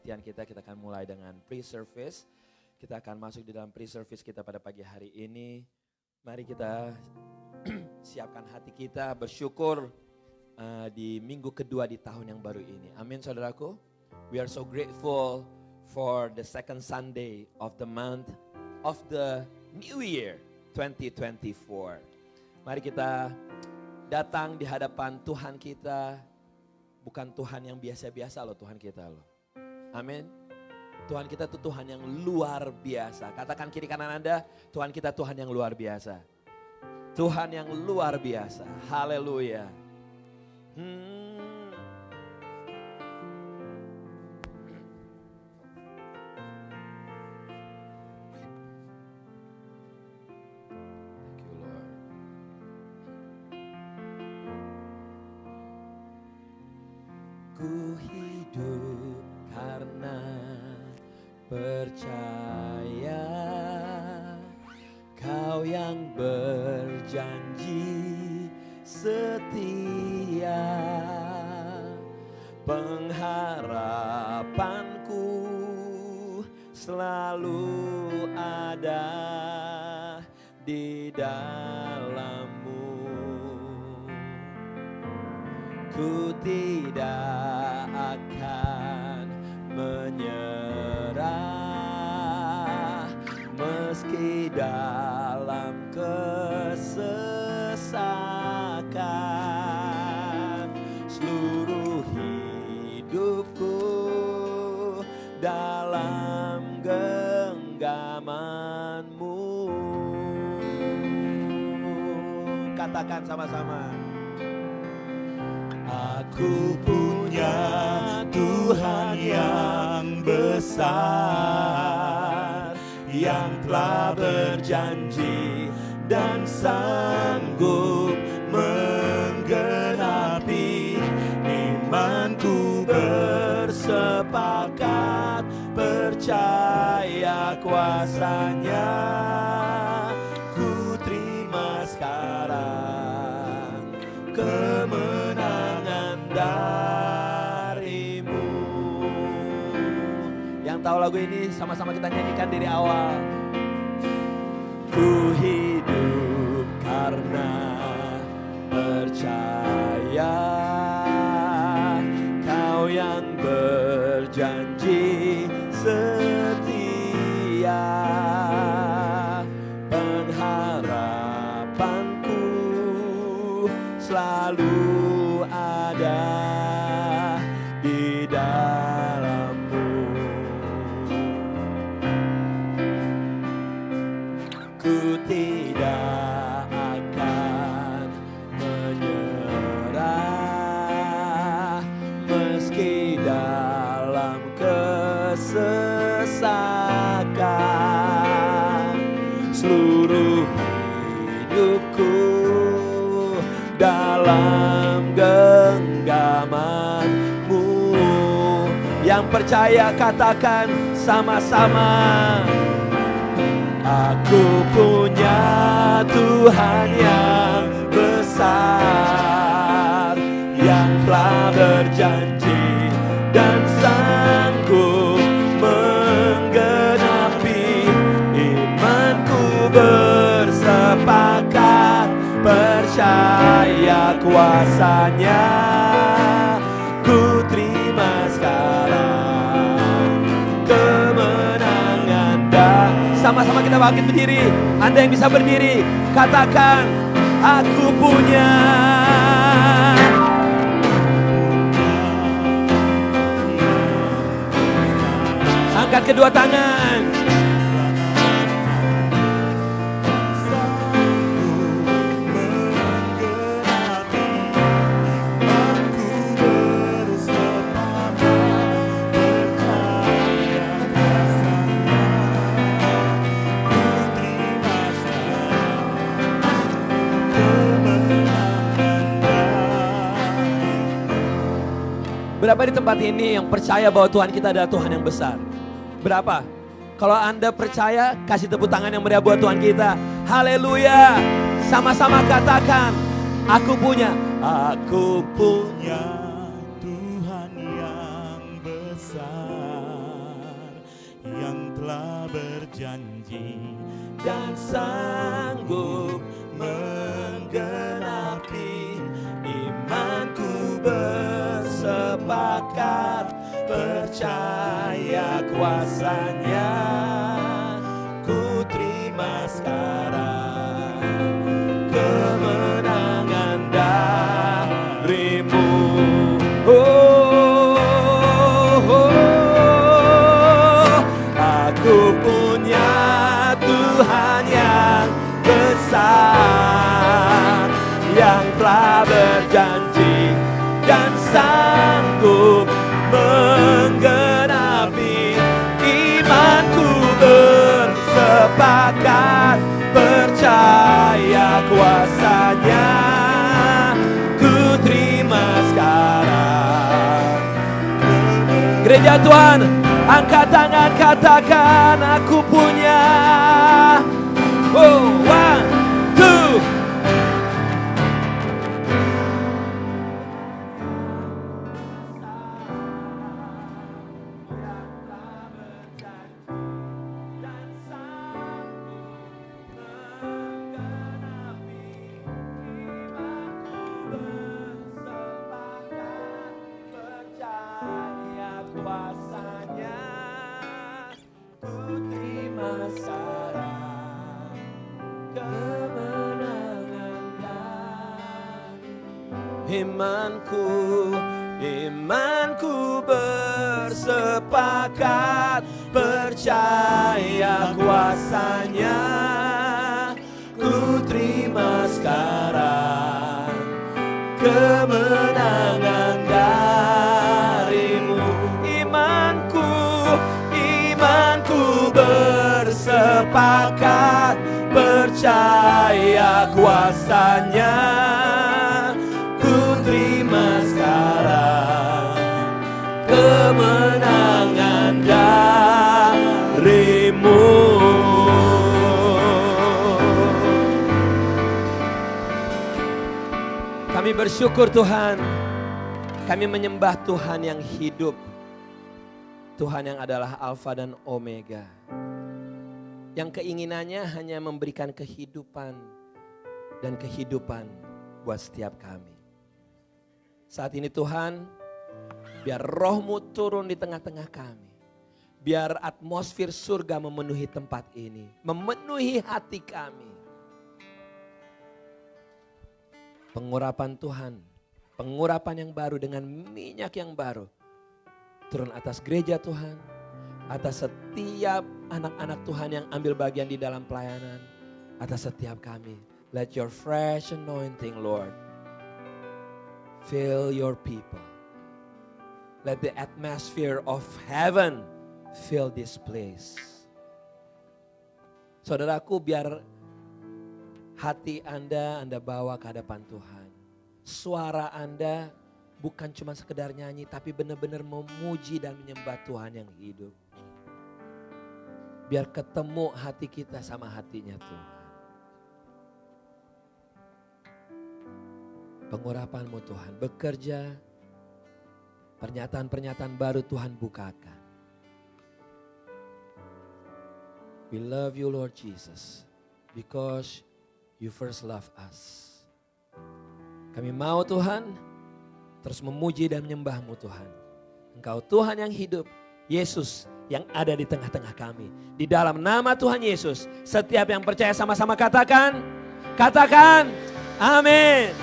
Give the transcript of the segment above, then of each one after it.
kebaktian kita akan mulai dengan pre-service. Kita akan masuk di dalam pre-service kita pada pagi hari ini. Mari kita siapkan hati kita bersyukur di minggu kedua di tahun yang baru ini. Amin saudaraku. We are so grateful for the second Sunday of the month of the new year 2024. Mari kita datang di hadapan Tuhan kita. Bukan Tuhan yang biasa-biasa loh, Tuhan kita loh. Amin. Tuhan kita itu Tuhan yang luar biasa. Katakan kiri kanan Anda, Tuhan kita Tuhan yang luar biasa. Tuhan yang luar biasa. Haleluya. Ku hidup karena percaya Kau yang berjanji setia. Pengharapanku selalu ada di dalam-Mu. Ku tidak akan menyerah meski dalam kesesakan. Seluruh hidupku dalam genggaman-Mu. Katakan sama-sama. Aku punya Tuhan yang besar, yang telah berjanji dan sanggup menggenapi. Imanku bersepakat percaya kuasa-Nya. Ku terima sekarang kemenangan dari-Mu. Yang tahu lagu ini sama-sama kita nyanyikan dari awal. Ku hidup karena percaya Kau yang berjanji setia. Pengharapanku selalu ada di dalam-Mu. Ku tidak akan menyerah meski dalam kesesakan. Seluruh hidupku dalam genggaman-Mu. Yang percaya katakan sama-sama. Aku punya Tuhan yang besar, yang telah berjanji dan sanggup menggenapi. Imanku bersepakat percaya kuasa-Nya. Ku terima sekarang kemenangan sama-sama kita bangkit berdiri. Anda yang bisa berdiri, katakan aku punya. Angkat kedua tangan. Berapa di tempat ini yang percaya bahwa Tuhan kita adalah Tuhan yang besar? Berapa? Kalau Anda percaya, kasih tepuk tangan yang meriah buat Tuhan kita. Haleluya. Sama-sama katakan, aku punya Tuhan yang besar, yang telah berjanji dan sanggup menggenapi. Imanku bersepakat percaya kuasanya. Ku terima sekarang kemenangan darimu. Aku punya Tuhan yang besar, yang telah berjanji dan sanggup menggenapi. Imanku bersepakat percaya kuasanya. Ku terima sekarang. Gereja Tuhan, angkat tangan, katakan aku punya. Oh, 1, 2. Imanku bersepakat percaya kuasanya. Ku terima sekarang kemenangan darimu. Imanku bersepakat percaya kuasanya. Terima sekarang kemenangan darimu. Kami bersyukur Tuhan, kami menyembah Tuhan yang hidup, Tuhan yang adalah Alfa dan Omega, yang keinginannya hanya memberikan kehidupan dan kehidupan buat setiap kami. Saat ini Tuhan, biar roh-Mu turun di tengah-tengah kami. Biar atmosfer surga memenuhi tempat ini, memenuhi hati kami. Pengurapan Tuhan, pengurapan yang baru dengan minyak yang baru. Turun atas gereja Tuhan, atas setiap anak-anak Tuhan yang ambil bagian di dalam pelayanan. Atas setiap kami. Let your fresh anointing, Lord, fill your people. Let the atmosphere of heaven fill this place. Saudaraku, biar hati Anda bawa ke hadapan Tuhan. Suara Anda bukan cuma sekedar nyanyi, tapi benar-benar memuji dan menyembah Tuhan yang hidup. Biar ketemu hati kita sama hatinya Tuhan. Pengurapan-Mu Tuhan bekerja, pernyataan-pernyataan baru Tuhan bukakan. We love you Lord Jesus, because you first love us. Kami mau Tuhan terus memuji dan menyembah-Mu Tuhan. Engkau Tuhan yang hidup, Yesus yang ada di tengah-tengah kami. Di dalam nama Tuhan Yesus, setiap yang percaya sama-sama katakan, amin.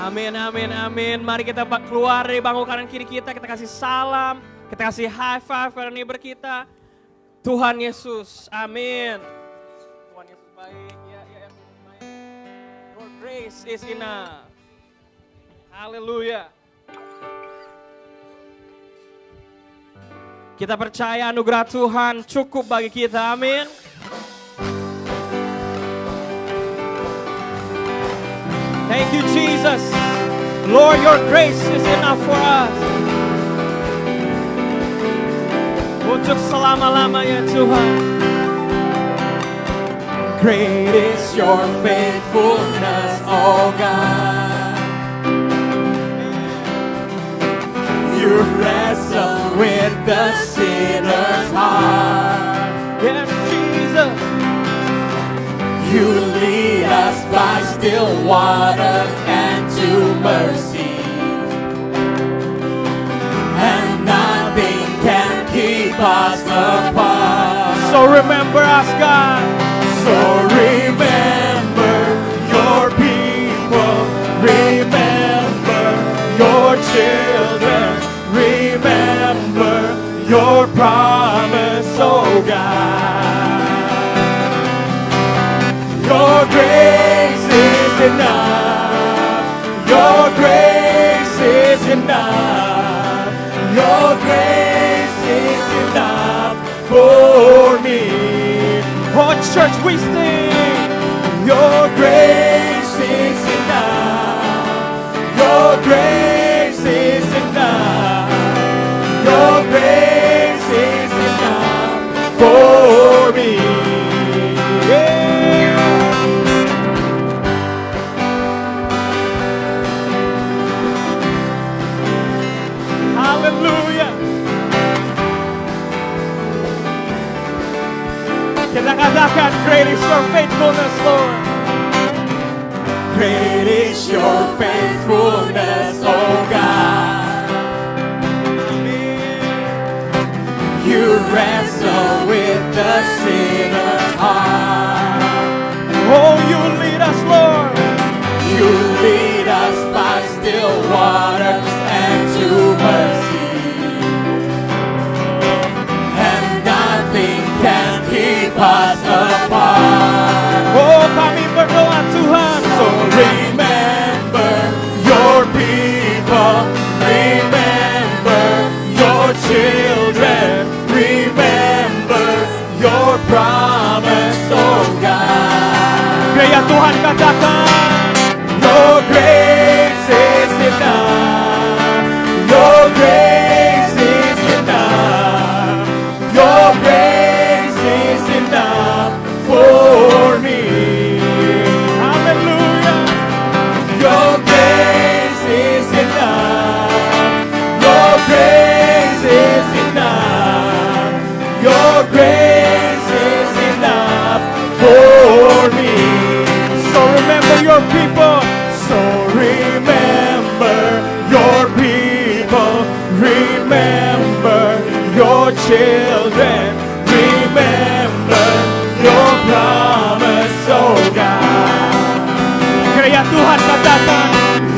Amin, amin, amin. Mari kita keluar dari bangku kanan kiri kita kasih salam, kita kasih high five pada neighbor kita. Tuhan Yesus, amin. Tuhan Yesus baik, ya Yesus baik. Your grace is enough. Haleluya. Kita percaya anugerah Tuhan cukup bagi kita, amin. Thank you Jesus. Lord, your grace is enough for us. Untuk selama-lamanya Tuhan. Great is your faithfulness, oh God. You wrestle with the sinner's heart. still waters and to mercy. And nothing can keep us apart. So remember us, God. So remember your people, remember your children, remember your promise, oh God. Your grace is enough, your grace is enough, your grace is enough for me. Oh, church, we sing. Your grace is enough. Your grace is enough. Your grace is enough for me. Yeah. Hallelujah. Kita katakan, great is your faithfulness, Lord. Great is your faithfulness, oh God. You wrestle with the sinner's heart. Oh, you lead us, Lord. You lead us by still waters and to mercy. And nothing can keep us apart. Oh, kami berdoa Tuhan. So remember your people, remember your children, remember your promise, oh God. Gaya Tuhan katakan, Your grace is enough, your grace is enough, your grace is enough for me. hallelujah. Your grace is enough. Your grace is enough. Your grace is enough for me. So remember your people. So remember your people. Remember your children. Remember your promise, oh God. Gaya Tuhan katakan,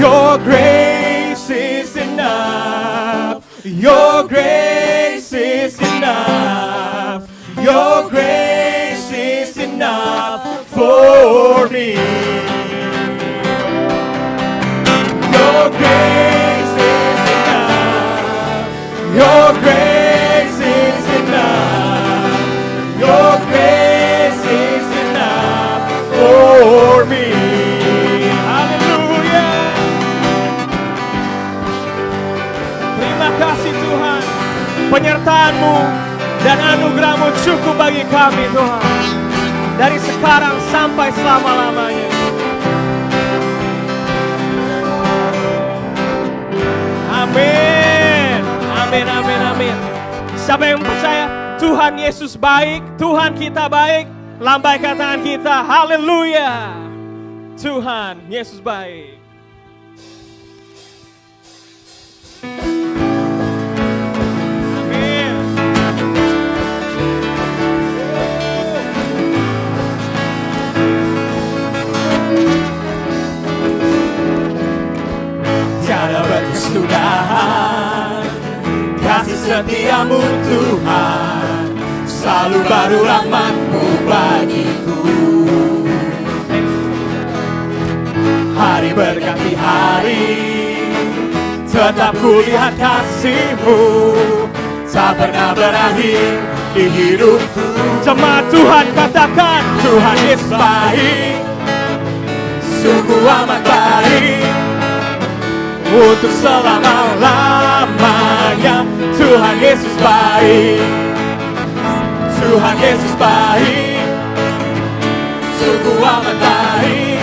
Your grace is enough. Your grace is enough. Your grace is enough for me. Your grace is enough. Your grace is enough. Your grace is enough for me. haleluya. Terima kasih Tuhan, penyertaan-Mu dan anugerah-Mu cukup bagi kami Tuhan, dari sekarang sampai selama-lamanya. Amin, amin, amin, amin. Siapa yang percaya Tuhan Yesus baik, Tuhan kita baik, lambaikan tangan kita, haleluya. Tuhan Yesus baik. Amin. Tiada berkesudahan kasih setiamu Tuhan, selalu baru rahmat-Mu bagiku. Hari berganti hari, tetap kulihat kasih-Mu, tak pernah berakhir di hidupku. Jemaat Tuhan katakan, Tuhan Yesus baik, sungguh amat baik, untuk selama-lamanya. Tuhan Yesus baik, Tuhan Yesus baik, sungguh amat baik,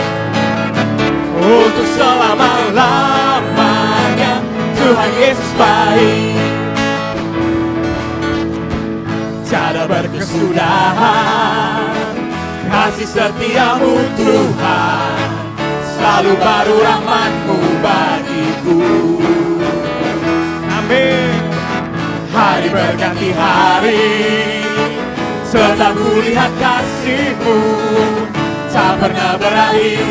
untuk selama-lamanya. Tuhan Yesus baik, tiada berkesudahan kasih setiamu Tuhan, selalu baru rahmat-Mu bagiku. Amin. Hari berganti hari, tetap kulihat kasih-Mu, tak pernah berakhir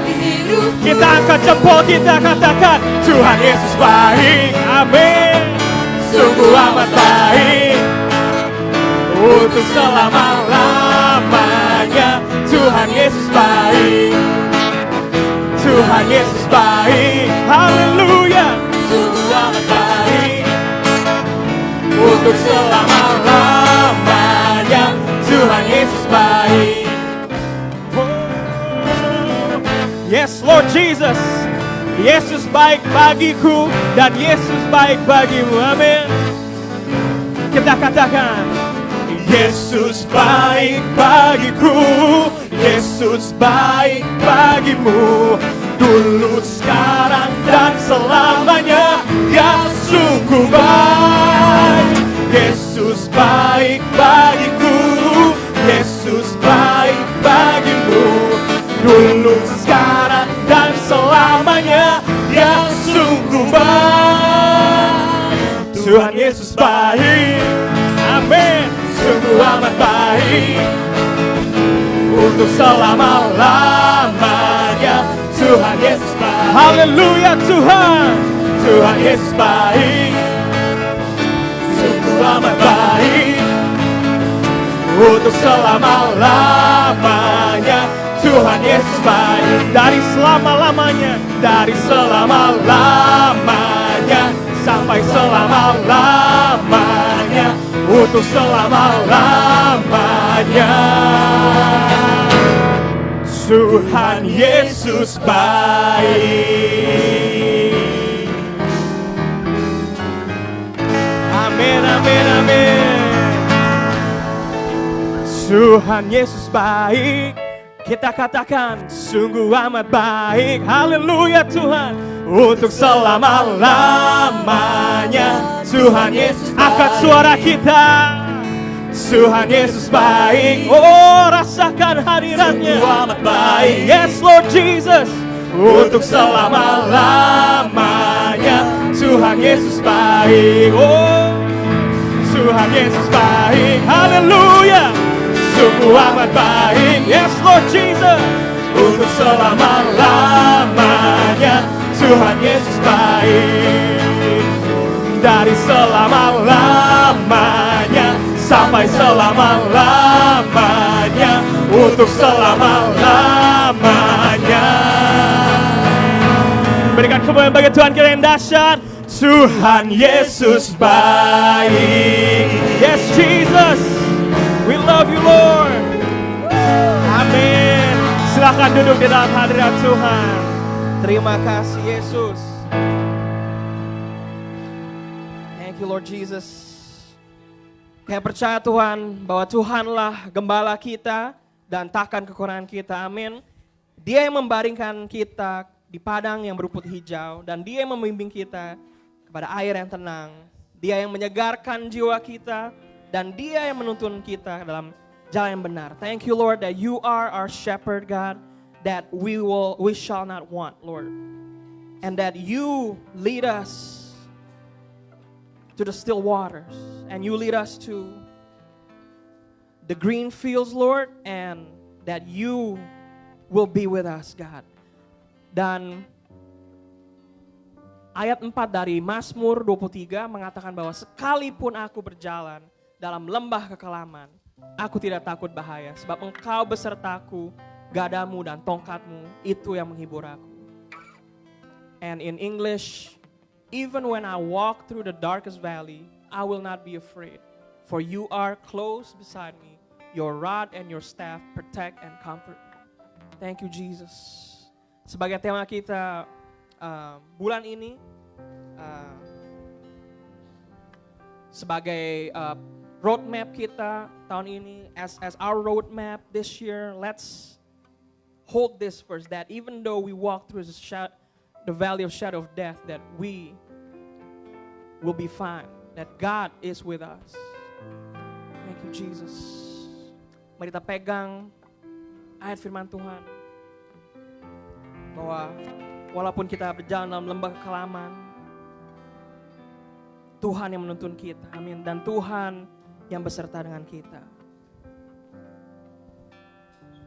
di hidupku. Kita angkat jempol, kita katakan Tuhan Yesus baik, amin. sungguh amat baik, untuk selama-lamanya. Tuhan Yesus baik, Tuhan Yesus baik, Haleluya. sungguh amat baik, untuk selama-lamanya. Tuhan Yesus baik. Yes Lord Jesus. Yesus baik bagiku dan Yesus baik bagimu. Amin. Kita katakan Yesus baik bagiku, Yesus baik bagimu, dulu, sekarang, dan selamanya. Dia sungguh baik. Yesus baik bagiku, Yesus baik bagimu, dulu, sekarang, dan selamanya. Dia sungguh baik. Tuhan Yesus baik, amin. sungguh amat baik, untuk selama-lamanya. Tuhan Yesus baik, Haleluya Tuhan. Tuhan Yesus baik, sungguh amat baik, untuk selama-lamanya. Tuhan Yesus baik, Dari selama-lamanya. dari selama-lamanya sampai selama-lamanya, untuk selama-lamanya. Tuhan Yesus baik. Amin, amin, amin. Tuhan Yesus baik. Kita katakan sungguh amat baik. Haleluya Tuhan. Untuk selama-lamanya. Tuhan Yesus baik. Angkat suara kita. Tuhan Yesus baik. Oh, rasakan hadiratnya. Sungguh amat baik. Yes Lord Jesus. Untuk selama-lamanya. Tuhan Yesus baik. Oh, Tuhan Yesus baik. haleluya. Sungguh amat baik. Yes Lord Jesus. Untuk selama-lamanya. Tuhan Yesus baik. Dari selama-lamanya sampai selama-lamanya, untuk selama-lamanya. Berikan kemuliaan bagi Tuhan kita yang dahsyat. Tuhan Yesus baik. Yes Jesus. We love you Lord. Amin. Silakan duduk di dalam hadirat Tuhan. Terima kasih Yesus. Thank you Lord Jesus. Kayak percaya Tuhan bahwa Tuhanlah gembala kita dan takkan kekurangan kita. Amin. Dia yang membaringkan kita di padang yang berumput hijau dan Dia yang membimbing kita kepada air yang tenang. Dia yang menyegarkan jiwa kita dan Dia yang menuntun kita dalam jalan yang benar. Thank you Lord that you are our shepherd God, that we shall not want Lord. And that you lead us to the still waters, and you lead us to the green fields, Lord, and that you will be with us, God. Dan ayat 4 dari Mazmur 23 mengatakan bahwa sekalipun aku berjalan dalam lembah kekelaman, aku tidak takut bahaya, sebab Engkau besertaku, gadamu dan tongkatmu itu yang menghibur aku. And in English, even when I walk through the darkest valley, I will not be afraid. For you are close beside me. Your rod and your staff protect and comfort me. Thank you Jesus. Sebagai tema kita bulan ini, sebagai roadmap kita tahun ini, as our roadmap this year, let's hold this first, that even though we walk through the valley of shadow of death, that we will be fine, that God is with us. Thank you Jesus. Mari kita pegang ayat firman Tuhan. bahwa walaupun kita berjalan dalam lembah kekelaman, Tuhan yang menuntun kita, amin. Dan Tuhan yang beserta dengan kita.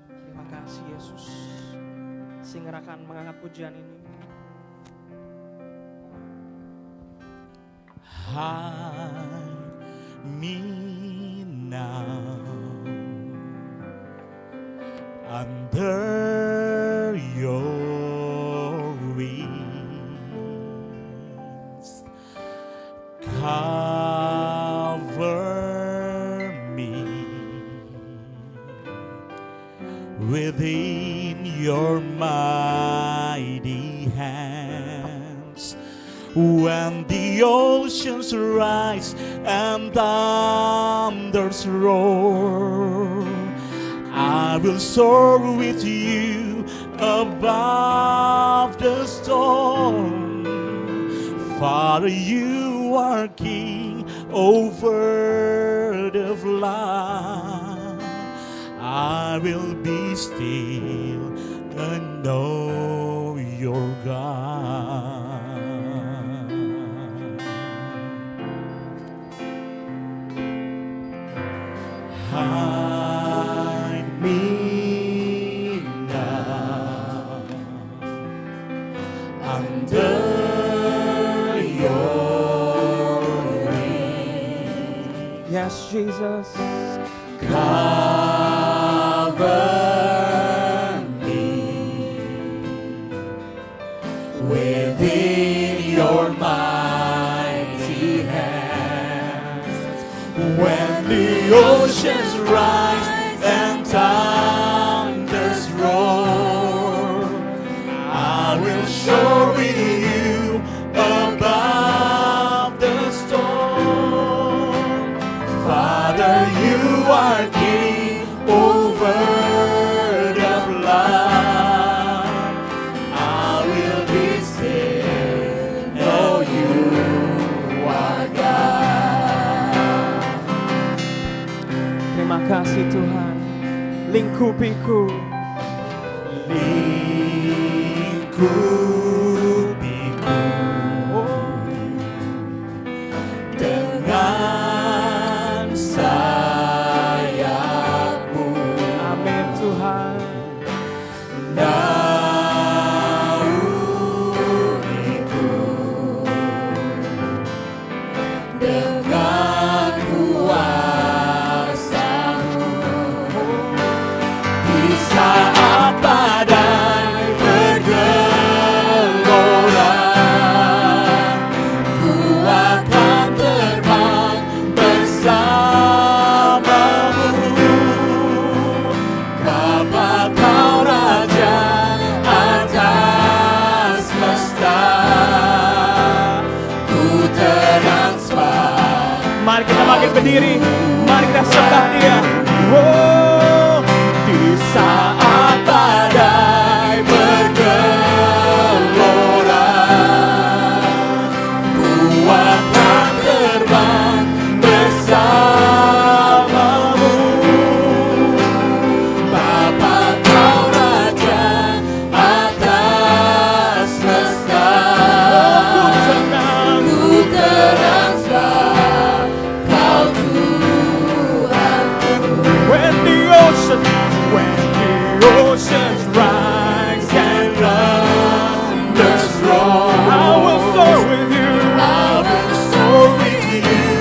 Terima kasih Yesus. Singer akan mengangkat pujian ini. Hide me now under your wings. Cover me within your mighty hands. When the oceans rise and thunders roar, I will soar with you above the storm. Father, you are king over the flood. I will be still and know your God. Hide me now under your wings. Yes, Jesus. Cover me within your mighty hands. When the oceans rise and thunders roar, I will soar with you above the storm. Father, you are king over the flood. I will be still, know you are God. Terima kasih Tuhan. Lingkupiku. Lingkupiku dengan sayapmu. Amin Tuhan. Naungiku dengan kuasa-Mu. Di saat badai bergelora, ku akan terbang bersama-Mu. Bapa, Kau Raja atas semesta, ku tenang sebab Mari kita bangkit berdiri. Mari kita sembah Dia. Oh, di saat badai bergelora, ku akan terbang bersama-Mu. Bapa, Kau Raja atas semesta, ku tenang sebab Kau Tuhanku. when the oceans rise And thunders roar, I will soar with you. I will soar with you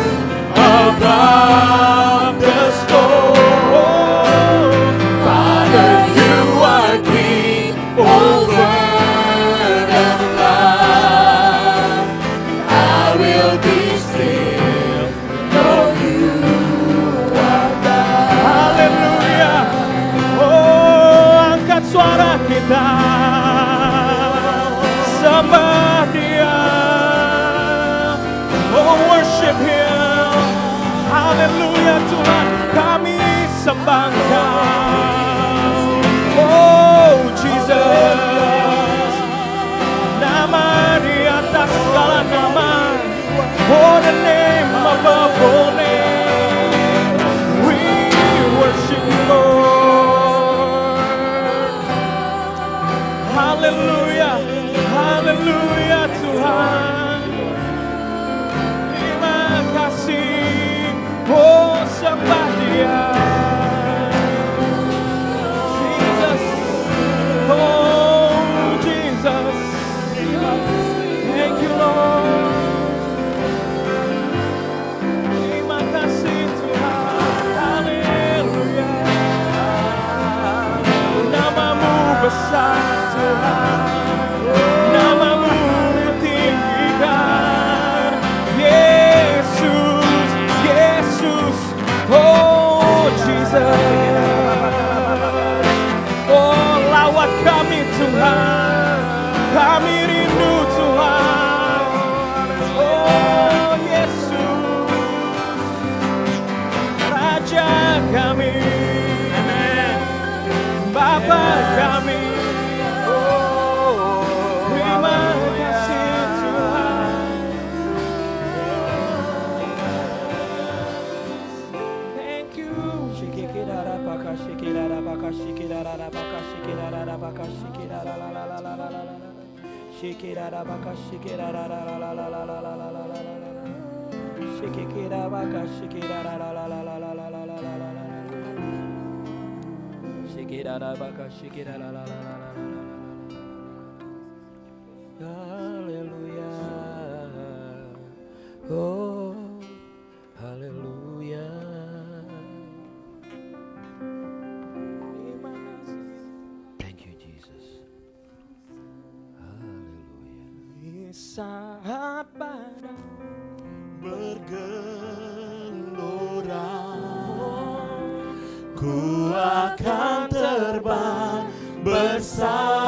above the storm. Father, you are king over the flood. I will be still, know you are God. Haleluya. Oh, angkat suara kita. Sembah Dia. Oh, worship Him. Haleluya Tuhan, kami sembah Engkau. Oh, Jesus. Nama di atas segala nama. For the name above all name. We worship you, Lord. Hallelujah. Hallelujah. Oh, hallelujah. Thank you, Jesus. Hallelujah. Saat badai bergelora, ku akan terbang bersamamu.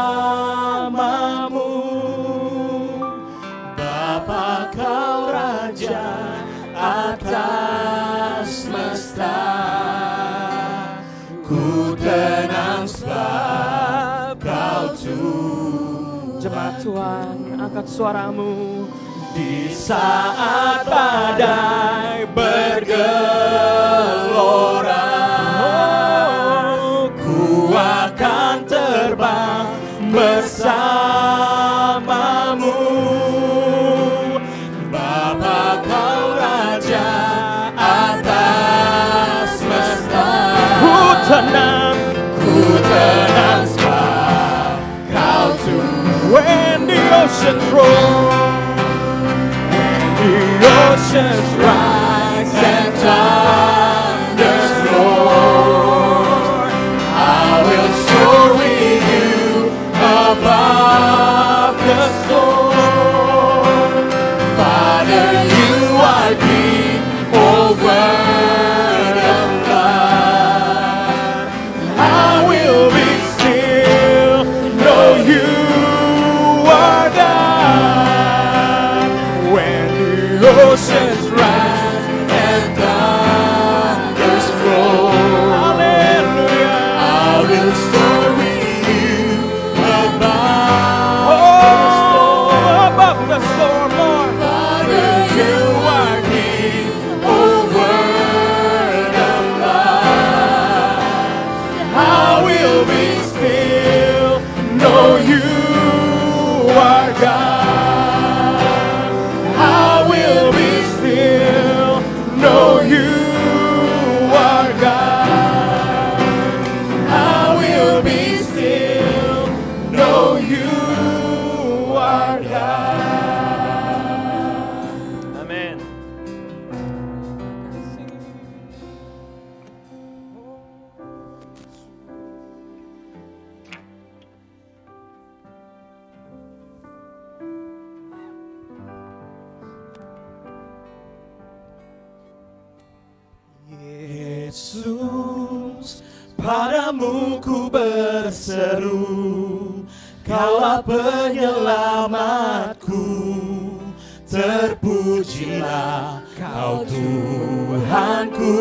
Bapa kau Raja atas semesta, ku tenang sebab kau Tuhan. Jemaat Tuhan, angkat suaramu. Di saat badai bergelora, ku akan terbang bersamamu. Bapa kau Raja atas semesta, Ku tenang sebab kau Tuhan. when the ocean roars. The oceans rise and thunders roar, I will soar with you above the storm. Father, you are deep, oh word of God. I will be still, know you are God. When the oceans rise and thunders roar, Hallelujah. I will soar with you above The storm, Lord. Father, you are King, oh word of God. I will be still, know you are God. I will be still, know you are God. I will be still, know you are God. Amin. Yesus, padamu ku berseru, Kaulah penyelamatku. Terpujilah Kau Tuhanku.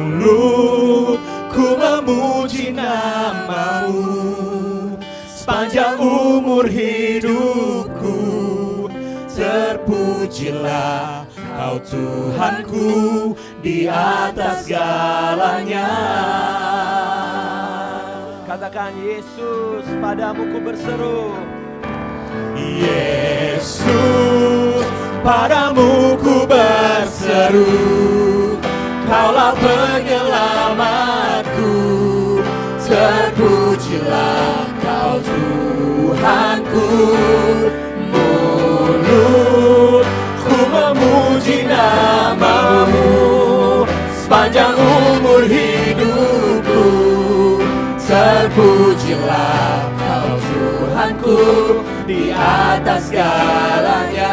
Mulutku memuji nama-Mu sepanjang umur hidupku. Terpujilah Kau Tuhanku di atas segalanya. Katakan, Yesus, padamu ku berseru. Yesus, padamu ku berseru, Kaulah penyelamatku. Terpujilah Kau Tuhanku. Mulutku memuji nama-Mu sepanjang umur hidupku. Terpujilah Kau Tuhanku di atas segalanya.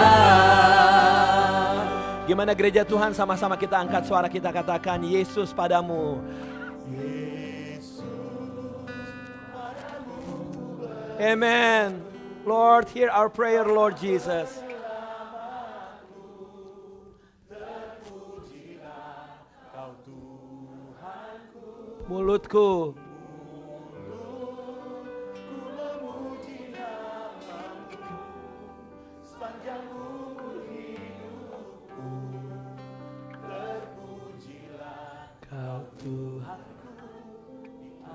Gimana gereja Tuhan, sama-sama kita angkat suara, kita katakan, Yesus padamu. Amen. Lord, hear our prayer, Lord Jesus. Mulutku Kau Tuhanku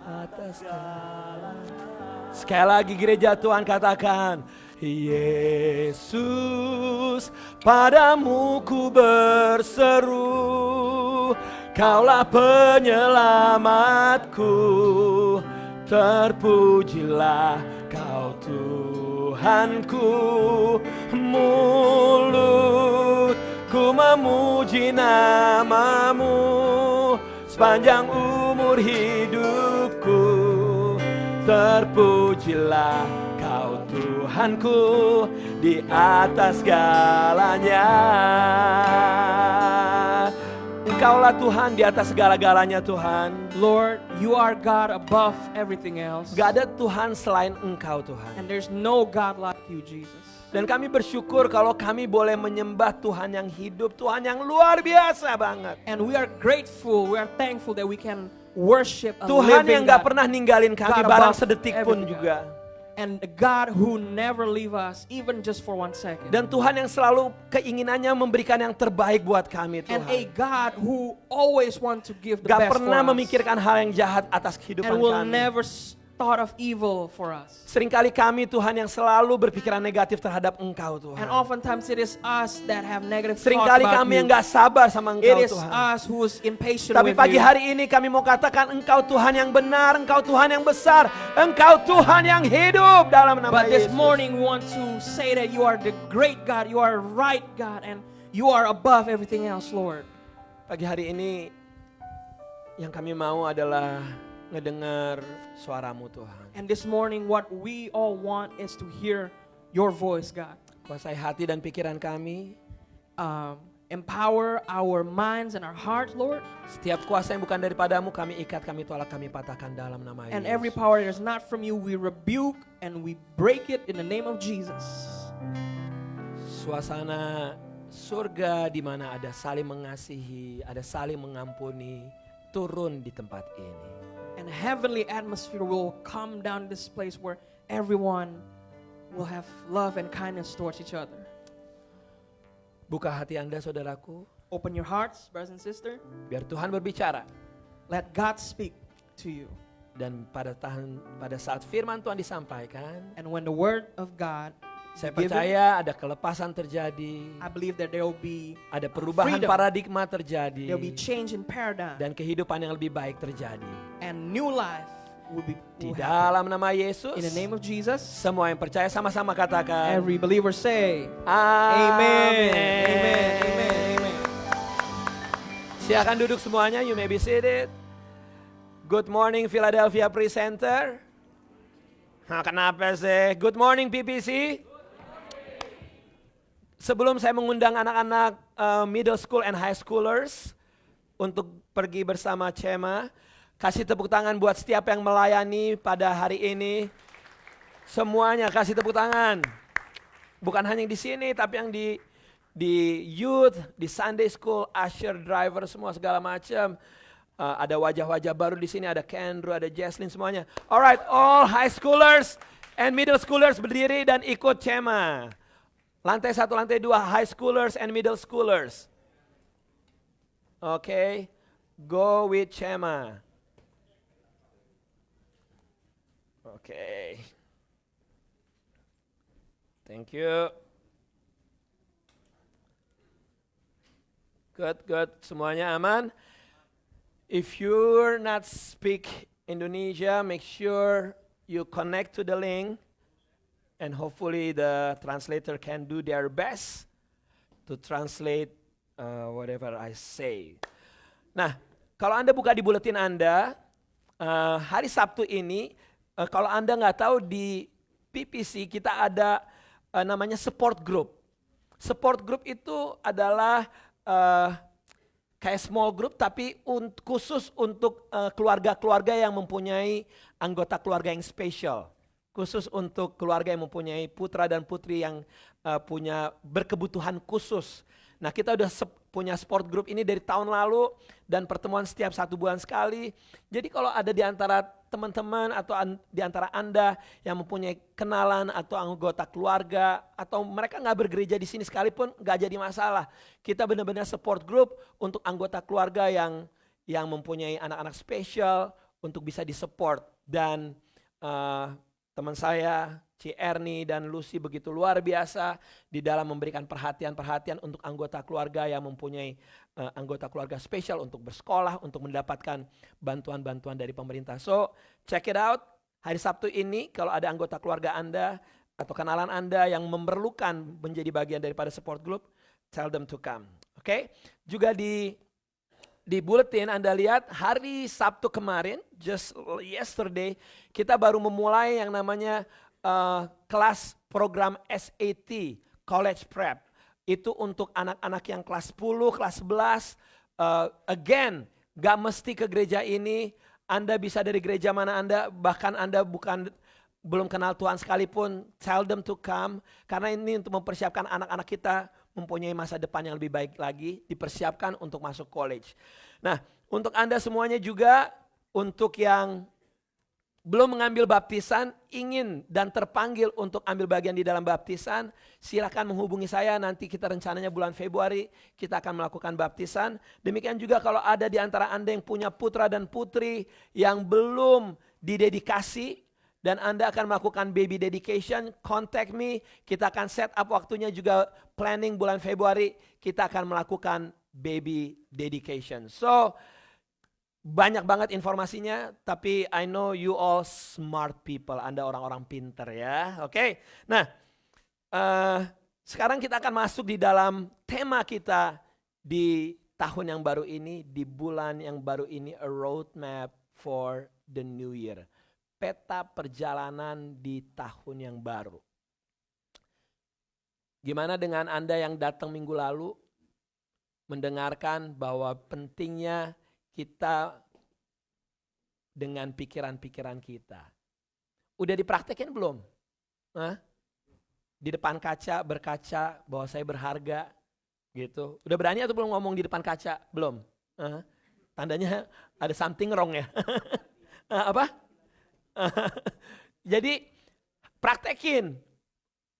atas segalanya. Sekali lagi gereja Tuhan katakan, Yesus, padamu ku berseru, Kaulah penyelamatku, terpujilah Kau Tuhanku. Mulutku memuji namamu sepanjang umur hidupku, terpujilah Kau Tuhanku di atas segalanya. Engkaulah Tuhan di atas segala-galanya Tuhan. Lord, you are God above everything else. Gak ada Tuhan selain Engkau Tuhan. And there's no God like you, Jesus. Dan kami bersyukur kalau kami boleh menyembah Tuhan yang hidup, Tuhan yang luar biasa banget. And we are grateful, we are thankful that we can worship a Tuhan living yang gak God. pernah ninggalin kami God barang above sedetik pun everything. juga. And a God who never leave us, even just for 1 second. Dan Tuhan yang selalu keinginannya memberikan yang terbaik buat kami And a Tuhan. God who always want to give the Gak best pernah for us. memikirkan hal yang jahat atas kehidupan And will kami. never thought of evil for us. Seringkali kami Tuhan yang selalu berpikiran negatif terhadap Engkau Tuhan. And oftentimes it is us that have negative thoughts Seringkali about kami you. yang gak sabar sama It Engkau is Tuhan. us who is impatient Tapi with pagi you. hari ini kami mau katakan Engkau Tuhan yang benar, Engkau Tuhan yang besar, Engkau Tuhan yang hidup dalam nama But this Yesus. morning we want to say that you are the great God, you are right God, and you are above everything else, Lord. Pagi hari ini yang kami mau adalah ngedengar suaramu Tuhan. And this morning what we all want is to hear your voice, God. Kuasai hati dan pikiran kami. Empower our minds and our hearts, Lord. Setiap kuasa yang bukan daripadamu kami ikat, kami tolak, kami patahkan dalam nama Yesus. And every power that is not from you, we rebuke and we break it in the name of Jesus. Suasana surga di mana ada saling mengasihi, ada saling mengampuni, turun di tempat ini. And heavenly atmosphere will come down this place where everyone will have love and kindness towards each other. Buka hati Anda saudaraku, Open your hearts, brothers and sisters. biar Tuhan berbicara. Let God speak to you. Dan pada saat firman Tuhan disampaikan, And when the word of God saya given, percaya ada kelepasan terjadi, I believe that there will be ada perubahan freedom. paradigma terjadi, There will be change in paradigm, dan kehidupan yang lebih baik terjadi. and new life will Di happen. dalam nama Yesus, In the name of Jesus, semua yang percaya sama-sama katakan, every believer say, Amin. Amen, Amen, Amen, Amen. Silakan duduk semuanya, you may be seated. Good morning Philadelphia Presenter. Nah, kenapa sih? Good morning PPC. Sebelum saya mengundang anak-anak middle school and high schoolers untuk pergi bersama Cema, kasih tepuk tangan buat setiap yang melayani pada hari ini. Semuanya kasih tepuk tangan. Bukan hanya di sini, tapi yang di youth, di Sunday school, usher, driver, semua segala macam. Ada wajah-wajah baru di sini, ada Kendro, ada Jesslyn, semuanya. Alright, all high schoolers and middle schoolers berdiri dan ikut Cema. Lantai 1, lantai 2, high schoolers and middle schoolers. Okay, go with Cema. Okay. Thank you. Good. Semuanya aman? If you're not speak Indonesia, make sure you connect to the link. And hopefully the translator can do their best to translate whatever I say. Nah, kalau Anda buka di buletin Anda, hari Sabtu ini, kalau Anda nggak tahu di PPC kita ada namanya support group. Support group itu adalah kayak small group tapi khusus untuk keluarga-keluarga yang mempunyai anggota keluarga yang spesial. Khusus untuk keluarga yang mempunyai putra dan putri yang punya berkebutuhan khusus. Nah, kita udah punya support group ini dari tahun lalu dan pertemuan setiap 1 bulan sekali. Jadi kalau ada di antara teman-teman atau di antara Anda yang mempunyai kenalan atau anggota keluarga atau mereka nggak bergereja di sini sekalipun nggak jadi masalah. Kita benar-benar support group untuk anggota keluarga yang yang mempunyai anak-anak spesial untuk bisa disupport. Dan teman saya, Ci Erni dan Lucy begitu luar biasa di dalam memberikan perhatian-perhatian untuk anggota keluarga yang mempunyai anggota keluarga spesial untuk bersekolah, untuk mendapatkan bantuan-bantuan dari pemerintah. So, check it out. Hari Sabtu ini kalau ada anggota keluarga Anda atau kenalan Anda yang memerlukan menjadi bagian daripada support group, tell them to come. Oke? Juga di bulletin Anda lihat hari Sabtu kemarin, just yesterday, kita baru memulai yang namanya kelas program SAT, College Prep. Itu untuk anak-anak yang kelas 10, kelas 11. Again, gak mesti ke gereja ini. Anda bisa dari gereja mana Anda, bahkan Anda belum kenal Tuhan sekalipun, tell them to come. Karena ini untuk mempersiapkan anak-anak kita mempunyai masa depan yang lebih baik lagi, dipersiapkan untuk masuk college. Nah, untuk Anda semuanya juga, untuk yang belum mengambil baptisan, ingin dan terpanggil untuk ambil bagian di dalam baptisan, silakan menghubungi saya. Nanti kita rencananya bulan Februari kita akan melakukan baptisan. Demikian juga kalau ada di antara Anda yang punya putra dan putri yang belum didedikasi dan Anda akan melakukan baby dedication, contact me. Kita akan set up waktunya juga, planning bulan Februari kita akan melakukan baby dedication. So, banyak banget informasinya, tapi I know you all smart people. Anda orang-orang pinter ya, oke? Nah, sekarang kita akan masuk di dalam tema kita di tahun yang baru ini, di bulan yang baru ini, a roadmap for the new year. Peta perjalanan di tahun yang baru. Gimana dengan Anda yang datang minggu lalu, mendengarkan bahwa pentingnya kita dengan pikiran-pikiran kita. Udah dipraktekin belum? Di depan kaca berkaca bahwa saya berharga gitu. Udah berani atau belum ngomong di depan kaca? Belum. Tandanya ada something wrong ya. Apa? Jadi praktekin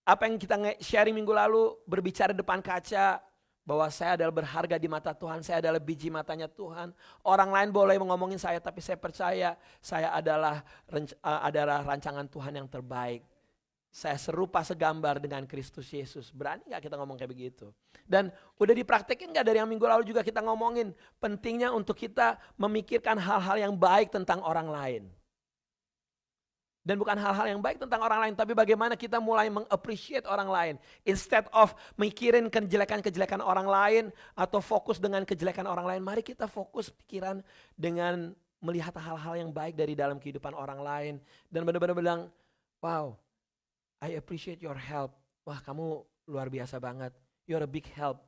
apa yang kita sharing minggu lalu, berbicara depan kaca bahwa saya adalah berharga di mata Tuhan, saya adalah biji matanya Tuhan. Orang lain boleh ngomongin saya, tapi saya percaya saya adalah rancangan Tuhan yang terbaik. Saya serupa segambar dengan Kristus Yesus. Berani gak kita ngomong kayak begitu? Dan udah dipraktekin gak dari yang minggu lalu juga kita ngomongin pentingnya untuk kita memikirkan hal-hal yang baik tentang orang lain. Dan bukan hal-hal yang baik tentang orang lain, tapi bagaimana kita mulai meng-appreciate orang lain. Instead of mikirin kejelekan-kejelekan orang lain atau fokus dengan kejelekan orang lain, mari kita fokus pikiran dengan melihat hal-hal yang baik dari dalam kehidupan orang lain. Dan benar-benar bilang, wow, I appreciate your help. Wah, kamu luar biasa banget. You're a big help.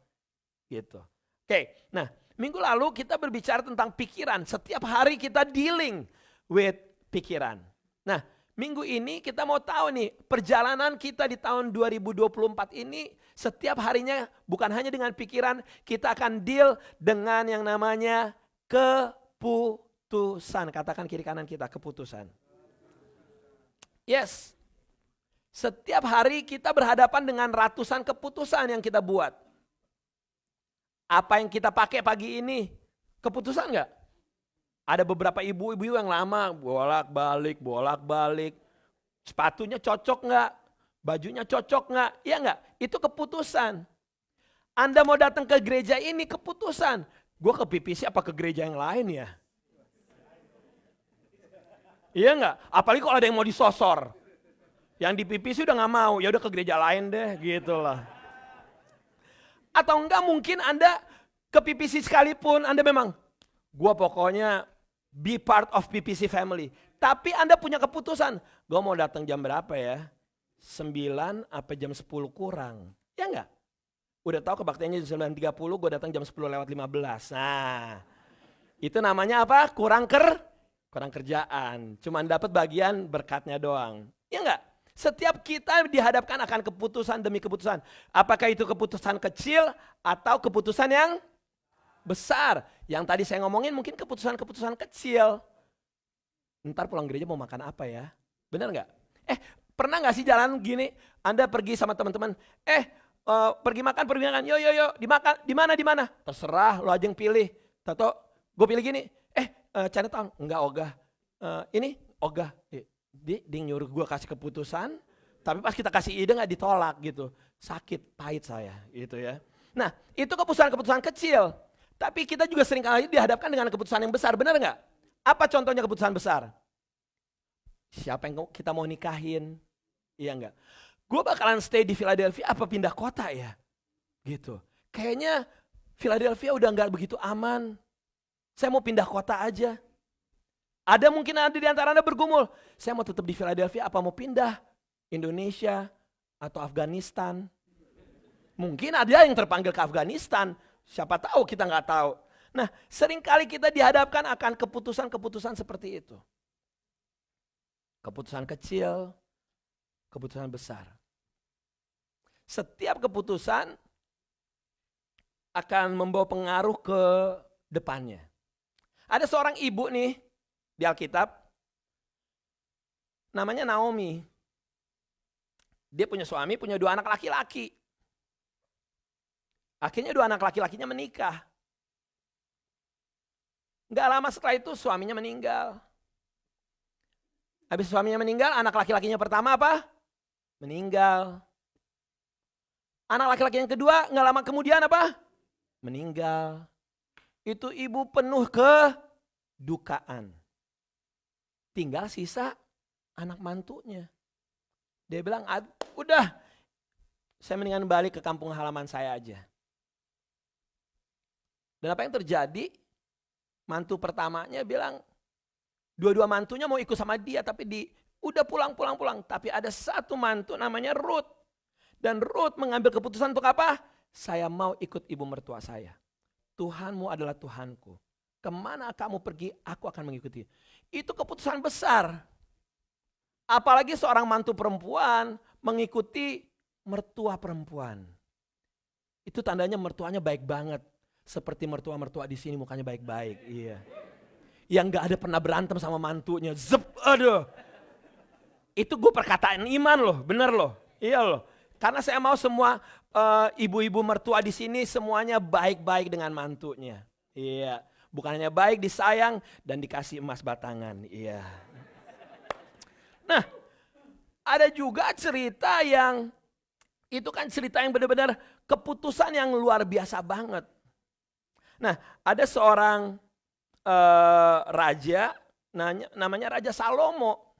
Gitu. Oke, nah minggu lalu kita berbicara tentang pikiran. Setiap hari kita dealing with pikiran. Nah, minggu ini kita mau tahu nih, perjalanan kita di tahun 2024 ini setiap harinya bukan hanya dengan pikiran, kita akan deal dengan yang namanya keputusan. Katakan kiri kanan kita, keputusan. Yes, setiap hari kita berhadapan dengan ratusan keputusan yang kita buat. Apa yang kita pakai pagi ini, keputusan enggak? Ada beberapa ibu-ibu yang lama bolak-balik. Sepatunya cocok nggak? Bajunya cocok nggak? Iya nggak? Itu keputusan. Anda mau datang ke gereja ini keputusan. Gue ke PPC apa ke gereja yang lain ya? Iya nggak? Apalagi kalau ada yang mau disosor. Yang di PPC udah nggak mau, ya udah ke gereja lain deh, gitu lah. Atau enggak mungkin Anda ke PPC sekalipun, Anda memang gue pokoknya be part of PPC family. Tapi Anda punya keputusan, gue mau datang jam berapa ya? 9 apa jam 10 kurang. Ya enggak? Udah tahu kebaktiannya jam 9.30, gue datang jam 10:15. Nah, itu namanya apa? Kurang kerjaan. Cuman dapat bagian berkatnya doang. Ya enggak? Setiap kita dihadapkan akan keputusan demi keputusan. Apakah itu keputusan kecil atau keputusan yang besar? Yang tadi saya ngomongin mungkin keputusan-keputusan kecil. Ntar pulang gereja mau makan apa ya? Benar nggak? Pernah nggak sih jalan gini? Anda pergi sama teman-teman, pergi makan, yo, dimakan, di mana? Terserah, lo aja yang pilih. Tato, Gue pilih gini, Chinatown, enggak ogah. Ini ogah. Dia nyuruh gue kasih keputusan, tapi pas kita kasih ide nggak ditolak gitu. Sakit, pahit saya gitu ya. Nah itu keputusan-keputusan kecil. Tapi kita juga sering kali dihadapkan dengan keputusan yang besar, benar nggak? Apa contohnya keputusan besar? Siapa yang kita mau nikahin? Iya enggak? Gue bakalan stay di Philadelphia apa pindah kota ya? Gitu. Kayaknya Philadelphia udah nggak begitu aman. Saya mau pindah kota aja. Ada mungkin ada di antara Anda bergumul. Saya mau tetap di Philadelphia apa mau pindah Indonesia atau Afghanistan? Mungkin ada yang terpanggil ke Afghanistan. Siapa tahu, kita nggak tahu. Nah, seringkali kita dihadapkan akan keputusan-keputusan seperti itu. Keputusan kecil, keputusan besar. Setiap keputusan akan membawa pengaruh ke depannya. Ada seorang ibu nih di Alkitab, namanya Naomi. Dia punya suami, punya 2 anak laki-laki. Akhirnya 2 anak laki-lakinya menikah. Gak lama setelah itu suaminya meninggal. Habis suaminya meninggal, anak laki-lakinya pertama apa? Meninggal. Anak laki-laki yang kedua gak lama kemudian apa? Meninggal. Itu ibu penuh kedukaan. Tinggal sisa anak mantunya. Dia bilang, udah saya mendingan balik ke kampung halaman saya aja. Dan apa yang terjadi? Mantu pertamanya bilang, dua-dua mantunya mau ikut sama dia, tapi udah pulang. Tapi ada satu mantu namanya Ruth. Dan Ruth mengambil keputusan untuk apa? Saya mau ikut ibu mertua saya. Tuhanmu adalah Tuhanku. Kemana kamu pergi, aku akan mengikuti. Itu keputusan besar. Apalagi seorang mantu perempuan mengikuti mertua perempuan. Itu tandanya mertuanya baik banget. Seperti mertua-mertua di sini mukanya baik-baik. Iya. Yang gak ada pernah berantem sama mantunya. Aduh. Itu gue perkataan iman loh, bener loh. Iya loh. Karena saya mau semua ibu-ibu mertua di sini semuanya baik-baik dengan mantunya. Iya. Bukan hanya baik, disayang dan dikasih emas batangan. Iya. Nah, ada juga cerita yang itu kan cerita yang benar-benar keputusan yang luar biasa banget. Nah, ada seorang raja namanya Raja Salomo.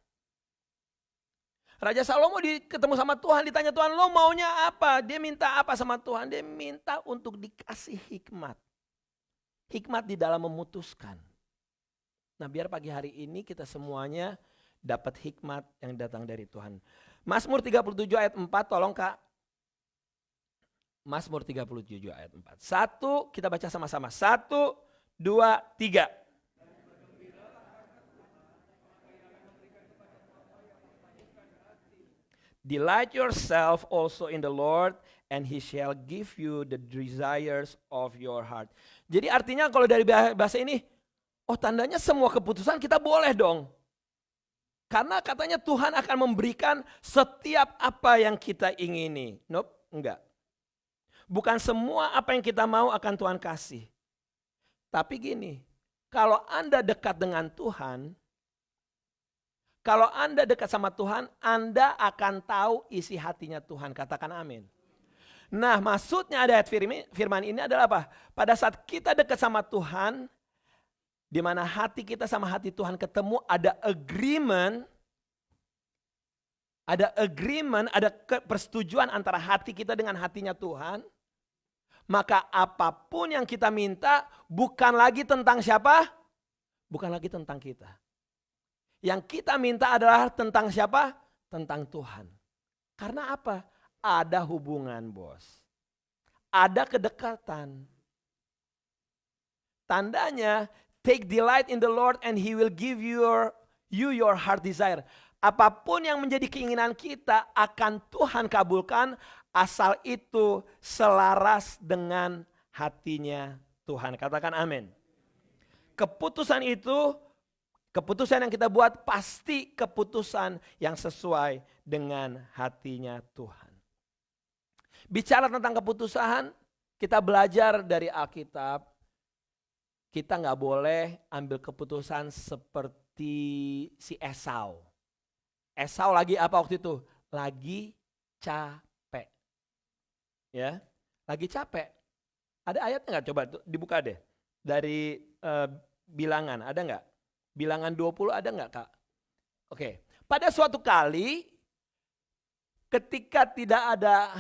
Raja Salomo ketemu sama Tuhan, ditanya Tuhan, lo maunya apa? Dia minta apa sama Tuhan? Dia minta untuk dikasih hikmat. Hikmat di dalam memutuskan. Nah, biar pagi hari ini kita semuanya dapat hikmat yang datang dari Tuhan. Mazmur 37 ayat 4, tolong Kak. Mazmur 37 ayat 4. 1, kita baca sama-sama. 1, 2, 3. Delight yourself also in the Lord, and He shall give you the desires of your heart. Jadi artinya kalau dari bahasa ini, tandanya semua keputusan kita boleh dong. Karena katanya Tuhan akan memberikan setiap apa yang kita ingini. Nope, enggak. Bukan semua apa yang kita mau akan Tuhan kasih. Tapi gini, kalau Anda dekat dengan Tuhan, kalau Anda dekat sama Tuhan, Anda akan tahu isi hatinya Tuhan. Katakan amin. Nah, maksudnya ada ayat firman ini adalah apa? Pada saat kita dekat sama Tuhan, di mana hati kita sama hati Tuhan ketemu, ada agreement, ada persetujuan antara hati kita dengan hatinya Tuhan. Maka apapun yang kita minta bukan lagi tentang siapa? Bukan lagi tentang kita. Yang kita minta adalah tentang siapa? Tentang Tuhan. Karena apa? Ada hubungan, bos. Ada kedekatan. Tandanya, take delight in the Lord and He will give you your heart desire. Apapun yang menjadi keinginan kita akan Tuhan kabulkan, asal itu selaras dengan hatinya Tuhan. Katakan amin. Keputusan itu, keputusan yang kita buat pasti keputusan yang sesuai dengan hatinya Tuhan. Bicara tentang keputusan, kita belajar dari Alkitab. kita nggak boleh ambil keputusan seperti si Esau. Esau lagi apa waktu itu? Lagi capek. Ya, lagi capek. Ada ayatnya nggak? Coba dibuka deh. Dari Bilangan, ada nggak? Bilangan 20 ada nggak, Kak? Oke. Pada suatu kali ketika tidak ada,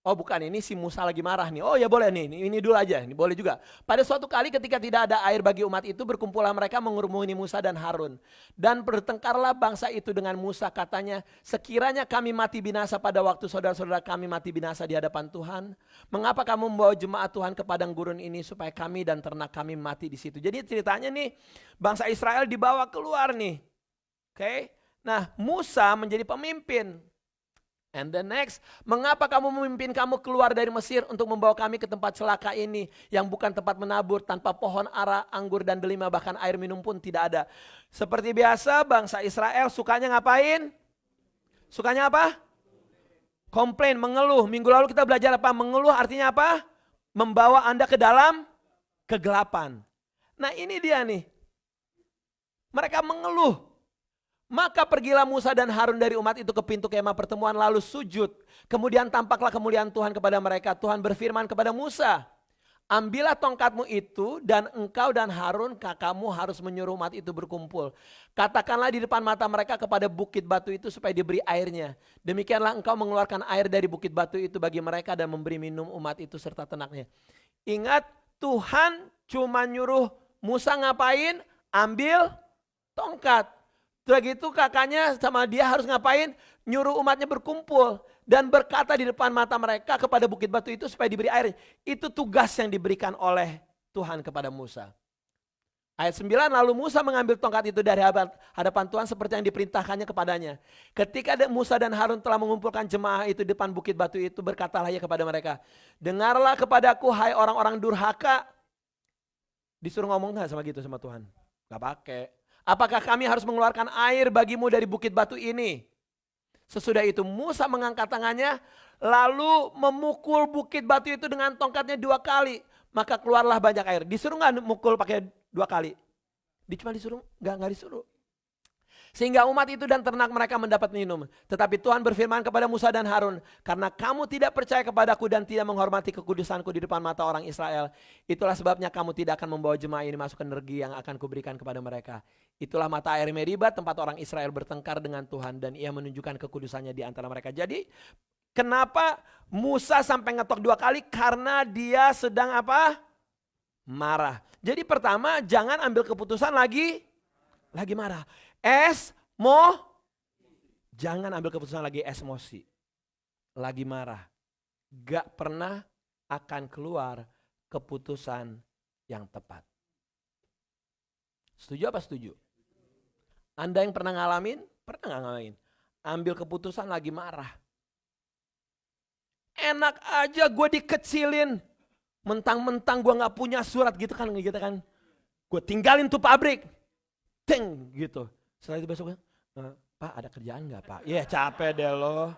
oh bukan, ini si Musa lagi marah nih. Oh ya boleh nih, ini dulu aja, ini boleh juga. Pada suatu kali ketika tidak ada air bagi umat itu, berkumpullah mereka mengurumuni Musa dan Harun. Dan bertengkarlah bangsa itu dengan Musa, katanya, sekiranya kami mati binasa pada waktu saudara-saudara kami mati binasa di hadapan Tuhan, mengapa kamu membawa jemaat Tuhan ke padang gurun ini supaya kami dan ternak kami mati di situ. Jadi ceritanya nih, bangsa Israel dibawa keluar nih. Oke. Nah, Musa menjadi pemimpin. And the next, mengapa kamu memimpin kami keluar dari Mesir untuk membawa kami ke tempat celaka ini yang bukan tempat menabur, tanpa pohon ara, anggur dan delima, bahkan air minum pun tidak ada. Seperti biasa bangsa Israel sukanya ngapain? Sukanya apa? Komplain, mengeluh. Minggu lalu kita belajar apa? Mengeluh artinya apa? Membawa Anda ke dalam kegelapan. Nah ini dia nih. Mereka mengeluh. Maka pergilah Musa dan Harun dari umat itu ke pintu kemah pertemuan lalu sujud. Kemudian tampaklah kemuliaan Tuhan kepada mereka. Tuhan berfirman kepada Musa, ambillah tongkatmu itu dan engkau dan Harun kakakmu harus menyuruh umat itu berkumpul. Katakanlah di depan mata mereka kepada bukit batu itu supaya diberi airnya. Demikianlah engkau mengeluarkan air dari bukit batu itu bagi mereka dan memberi minum umat itu serta ternaknya. Ingat, Tuhan cuma nyuruh Musa ngapain? Ambil tongkat. Setelah gitu kakaknya sama dia harus ngapain? Nyuruh umatnya berkumpul. Dan berkata di depan mata mereka kepada bukit batu itu supaya diberi air. Itu tugas yang diberikan oleh Tuhan kepada Musa. Ayat 9, lalu Musa mengambil tongkat itu dari hadapan Tuhan seperti yang diperintahkannya kepadanya. Ketika Musa dan Harun telah mengumpulkan jemaah itu di depan bukit batu itu, berkatalah ia kepada mereka, dengarlah kepadaku hai orang-orang durhaka. Disuruh ngomong gak sama gitu sama Tuhan? Gak pakai. Apakah kami harus mengeluarkan air bagimu dari bukit batu ini? Sesudah itu Musa mengangkat tangannya lalu memukul bukit batu itu dengan tongkatnya 2 kali. Maka keluarlah banyak air. Disuruh gak mukul pakai 2 kali? Cuma disuruh? Gak disuruh. Sehingga umat itu dan ternak mereka mendapat minum. Tetapi Tuhan berfirman kepada Musa dan Harun, karena kamu tidak percaya kepadaku dan tidak menghormati kekudusanku di depan mata orang Israel, itulah sebabnya kamu tidak akan membawa jemaah ini masuk ke negeri yang akan kuberikan kepada mereka. Itulah mata air Meriba, tempat orang Israel bertengkar dengan Tuhan dan ia menunjukkan kekudusannya di antara mereka. Jadi kenapa Musa sampai ngetok 2 kali? Karena dia sedang apa? Marah. Jadi pertama, jangan ambil keputusan lagi marah. Jangan ambil keputusan lagi emosi, lagi marah. Gak pernah akan keluar keputusan yang tepat. Setuju apa setuju? Anda yang pernah ngalamin? Pernah gak ngalamin? Ambil keputusan lagi marah. Enak aja gue dikecilin. Mentang-mentang gue gak punya surat gitu kan. Gue tinggalin tuh pabrik. Ting gitu. Setelah itu besoknya, Pak ada kerjaan gak Pak? Ya capek deh lo.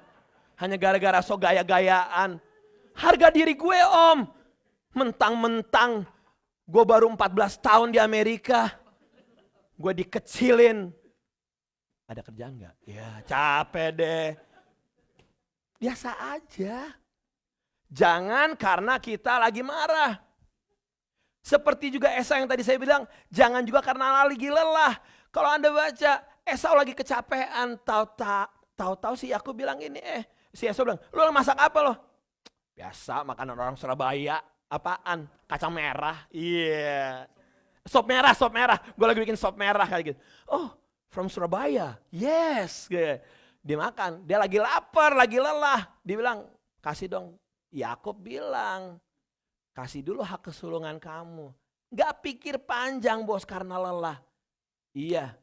Hanya gara-gara so gaya-gayaan. Harga diri gue om. Mentang-mentang gue baru 14 tahun di Amerika. Gue dikecilin. Ada kerjaan gak? Ya capek deh. Biasa aja. Jangan karena kita lagi marah. Seperti juga Esau yang tadi saya bilang, jangan juga karena lagi lelah. Kalau Anda baca, Esau lagi kecapean, tahu-tahu si Yakub bilang ini, si Esau bilang, lu masak apa lo? Biasa makanan orang Surabaya, apaan? Kacang merah, iya. Sop merah, gue lagi bikin sop merah kayak gitu. Oh, from Surabaya, yes. Dia makan, dia lagi lapar, lagi lelah. Dia bilang, kasih dong. Yakub bilang, kasih dulu hak kesulungan kamu. Gak pikir panjang bos karena lelah. Iya,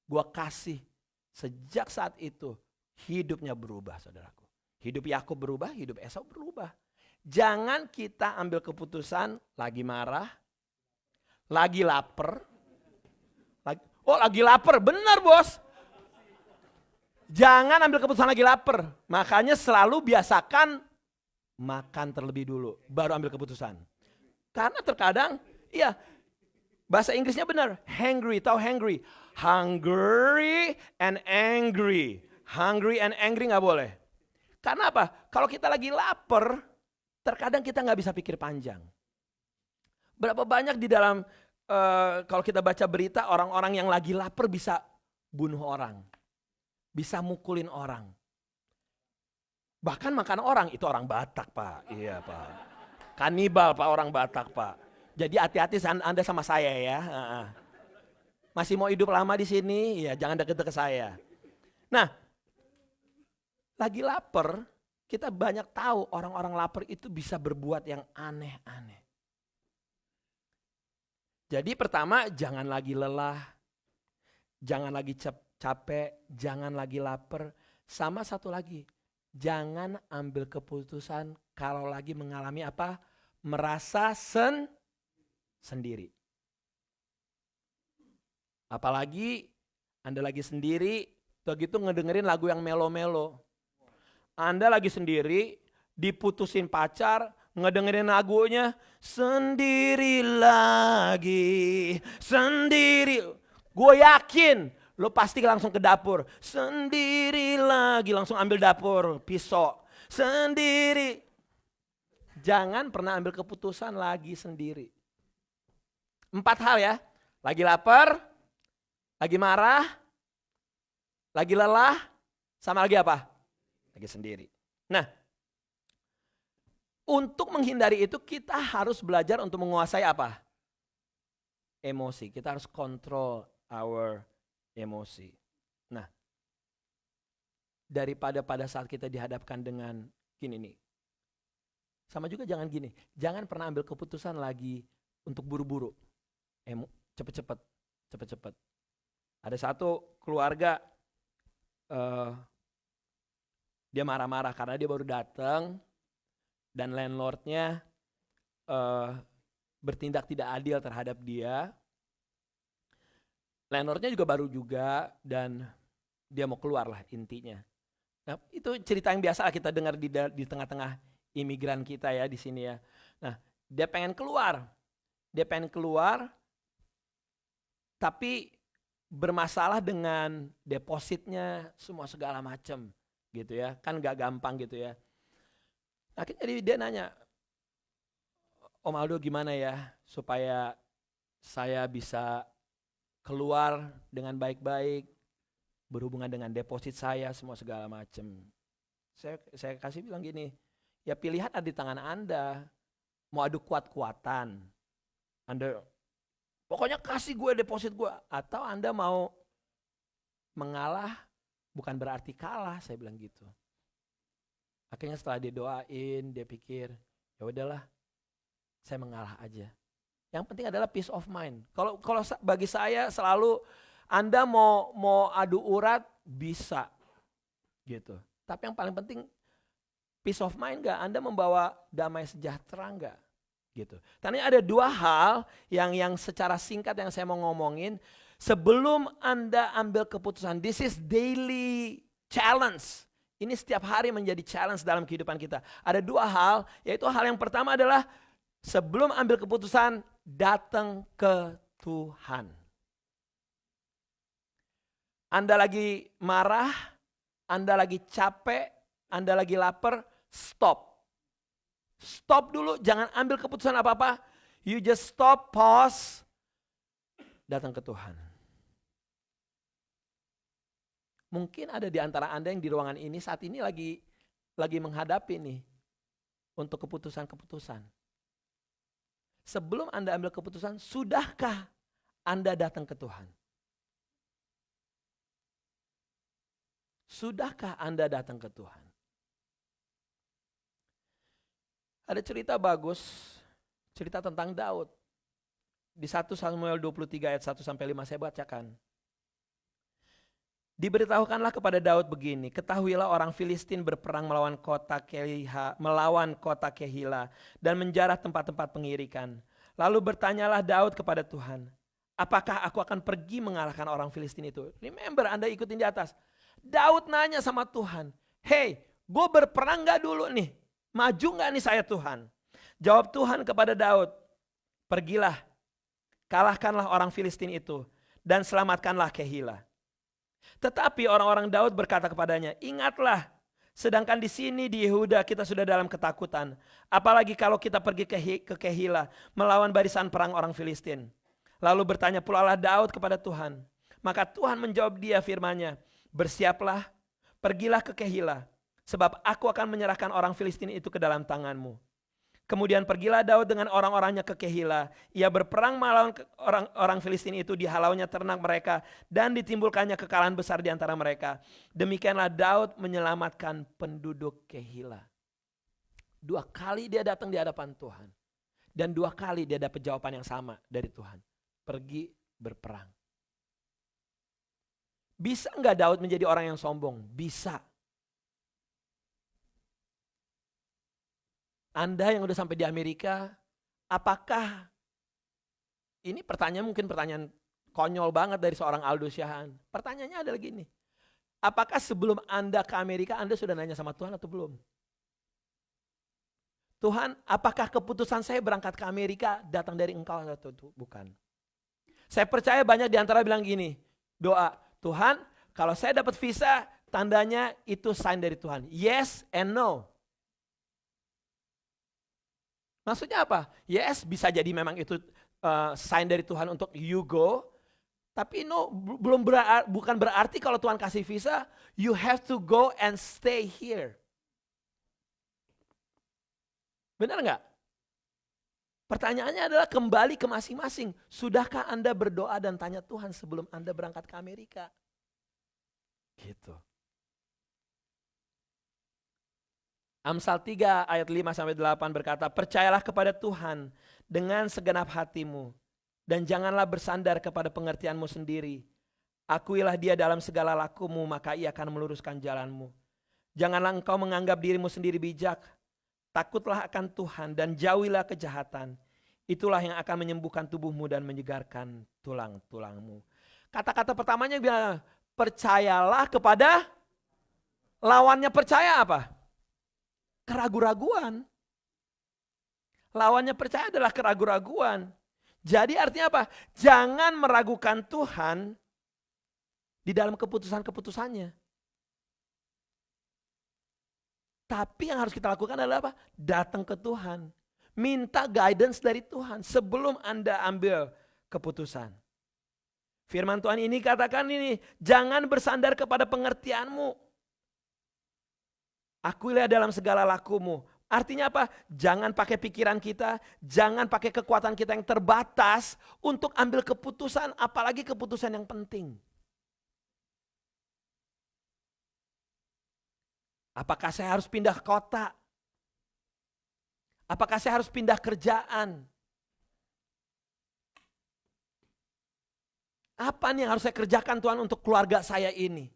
gua kasih. Sejak saat itu hidupnya berubah saudaraku. Hidup Yakub berubah, hidup Esau berubah. Jangan kita ambil keputusan lagi marah, lagi lapar. Lagi lapar, benar bos. Jangan ambil keputusan lagi lapar. Makanya selalu biasakan makan terlebih dulu, baru ambil keputusan. Karena terkadang, Iya, bahasa Inggrisnya benar. Hangry, tahu hangry? Hungry and angry. Hungry and angry nggak boleh. Karena apa? Kalau kita lagi lapar, terkadang kita nggak bisa pikir panjang. Berapa banyak di dalam, kalau kita baca berita, orang-orang yang lagi lapar bisa bunuh orang. Bisa mukulin orang. Bahkan makan orang, itu orang Batak Pak. Iya Pak. Kanibal Pak, orang Batak Pak. Jadi hati-hati Anda sama saya ya. Masih mau hidup lama di sini, ya jangan deket-deket saya. Nah, lagi lapar, kita banyak tahu orang-orang lapar itu bisa berbuat yang aneh-aneh. Jadi pertama, jangan lagi lelah, jangan lagi capek, jangan lagi lapar. Sama satu lagi, jangan ambil keputusan kalau lagi mengalami apa? Merasa sendiri. Apalagi Anda lagi sendiri, begitu ngedengerin lagu yang melo-melo. Anda lagi sendiri, diputusin pacar, ngedengerin lagunya, sendiri lagi, sendiri. Gue yakin, lo pasti langsung ke dapur. Sendiri lagi, langsung ambil dapur, pisau. Sendiri. Jangan pernah ambil keputusan lagi sendiri. 4 hal ya, lagi lapar, lagi marah, lagi lelah, sama lagi apa? Lagi sendiri. Nah, untuk menghindari itu kita harus belajar untuk menguasai apa? Emosi. Kita harus control our emosi. Nah, daripada pada saat kita dihadapkan dengan gini nih. Sama juga jangan gini. Jangan pernah ambil keputusan lagi untuk buru-buru. Cepet-cepet. Ada satu keluarga, dia marah-marah karena dia baru datang dan landlordnya bertindak tidak adil terhadap dia. Landlordnya juga baru juga dan dia mau keluar lah intinya. Nah, itu cerita yang biasa kita dengar di tengah-tengah imigran kita ya di sini ya. Nah, dia pengen keluar. Tapi bermasalah dengan depositnya, semua segala macam gitu ya. Kan gak gampang gitu ya. Akhirnya dia nanya, Om Aldo gimana ya supaya saya bisa keluar dengan baik-baik, berhubungan dengan deposit saya, semua segala macam. Saya kasih bilang gini, ya pilihan ada di tangan Anda. Mau adu kuat-kuatan, Anda pokoknya kasih gue deposit gue, atau Anda mau mengalah bukan berarti kalah, saya bilang gitu. Akhirnya setelah dia doain, dia pikir, ya udahlah, saya mengalah aja. Yang penting adalah peace of mind. Kalau bagi saya selalu Anda mau adu urat bisa gitu. Tapi yang paling penting peace of mind enggak? Anda membawa damai sejahtera enggak? Gitu. Tadi ada 2 hal yang secara singkat yang saya mau ngomongin sebelum Anda ambil keputusan. This is daily challenge. Ini setiap hari menjadi challenge dalam kehidupan kita. Ada 2 hal, yaitu hal yang pertama adalah sebelum ambil keputusan, datang ke Tuhan. Anda lagi marah, Anda lagi capek, Anda lagi lapar, stop. Stop dulu, jangan ambil keputusan apa-apa. You just stop, pause, datang ke Tuhan. Mungkin ada di antara Anda yang di ruangan ini saat ini lagi menghadapi nih untuk keputusan-keputusan. Sebelum Anda ambil keputusan, sudahkah Anda datang ke Tuhan? Sudahkah Anda datang ke Tuhan? Ada cerita bagus, cerita tentang Daud. Di 1 Samuel 23 ayat 1-5 saya bacakan. Diberitahukanlah kepada Daud begini, ketahuilah orang Filistin berperang melawan kota Kehila dan menjarah tempat-tempat pengirikan. Lalu bertanyalah Daud kepada Tuhan, apakah aku akan pergi mengalahkan orang Filistin itu? Remember, Anda ikutin di atas. Daud nanya sama Tuhan, hey, gue berperang gak dulu nih? Maju gak nih saya Tuhan? Jawab Tuhan kepada Daud, pergilah kalahkanlah orang Filistin itu dan selamatkanlah Kehila. Tetapi orang-orang Daud berkata kepadanya, ingatlah, sedangkan di sini di Yehuda kita sudah dalam ketakutan. Apalagi kalau kita pergi ke Kehila melawan barisan perang orang Filistin. Lalu bertanya pula lah Daud kepada Tuhan. Maka Tuhan menjawab dia firman-Nya, bersiaplah, pergilah ke Kehila, sebab aku akan menyerahkan orang Filistin itu ke dalam tanganmu. Kemudian pergilah Daud dengan orang-orangnya ke Kehila. Ia berperang melawan orang Filistin itu, dihalaunya ternak mereka dan ditimbulkannya kekalahan besar di antara mereka. Demikianlah Daud menyelamatkan penduduk Kehila. 2 kali dia datang di hadapan Tuhan. Dan 2 kali dia dapat jawaban yang sama dari Tuhan. Pergi berperang. Bisa enggak Daud menjadi orang yang sombong? Bisa. Anda yang udah sampai di Amerika, apakah, ini pertanyaan mungkin pertanyaan konyol banget dari seorang Aldo Syahan. Pertanyaannya adalah gini, apakah sebelum Anda ke Amerika, Anda sudah nanya sama Tuhan atau belum? Tuhan, apakah keputusan saya berangkat ke Amerika datang dari Engkau atau bukan? Saya percaya banyak di antara bilang gini, doa, Tuhan kalau saya dapat visa, tandanya itu sign dari Tuhan. Yes and no. Maksudnya apa? Yes, bisa jadi memang itu sign dari Tuhan untuk you go. Tapi no, bukan berarti kalau Tuhan kasih visa, you have to go and stay here. Benar nggak? Pertanyaannya adalah kembali ke masing-masing. Sudahkah Anda berdoa dan tanya Tuhan sebelum Anda berangkat ke Amerika? Gitu. Amsal 3 ayat 5-8 berkata, percayalah kepada Tuhan dengan segenap hatimu dan janganlah bersandar kepada pengertianmu sendiri. Akuilah dia dalam segala lakumu, maka ia akan meluruskan jalanmu. Janganlah engkau menganggap dirimu sendiri bijak. Takutlah akan Tuhan dan jauhilah kejahatan. Itulah yang akan menyembuhkan tubuhmu dan menyegarkan tulang-tulangmu. Kata-kata pertamanya bilang, percayalah kepada, lawannya percaya apa? Keraguan-raguan. Lawannya percaya adalah keraguan-raguan. Jadi artinya apa? Jangan meragukan Tuhan di dalam keputusan-keputusannya. Tapi yang harus kita lakukan adalah apa? Datang ke Tuhan. Minta guidance dari Tuhan sebelum Anda ambil keputusan. Firman Tuhan ini katakan ini, jangan bersandar kepada pengertianmu. Akuilah dalam segala lakumu. Artinya apa? Jangan pakai pikiran kita, jangan pakai kekuatan kita yang terbatas untuk ambil keputusan, apalagi keputusan yang penting. Apakah saya harus pindah kota? Apakah saya harus pindah kerjaan? Apa nih yang harus saya kerjakan Tuhan untuk keluarga saya ini?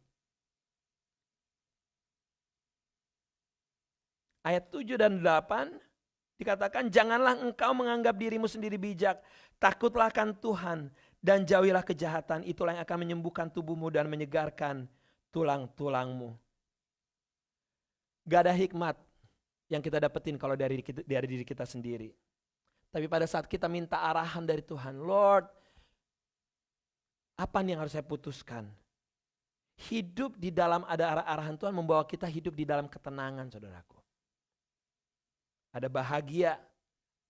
Ayat 7 dan 8 dikatakan, janganlah engkau menganggap dirimu sendiri bijak, takutlah akan Tuhan dan jauhilah kejahatan, itulah yang akan menyembuhkan tubuhmu dan menyegarkan tulang-tulangmu. Gak ada hikmat yang kita dapetin kalau dari diri kita sendiri. Tapi pada saat kita minta arahan dari Tuhan, Lord, apa nih yang harus saya putuskan? Hidup di dalam ada arahan Tuhan membawa kita hidup di dalam ketenangan, saudaraku. Ada bahagia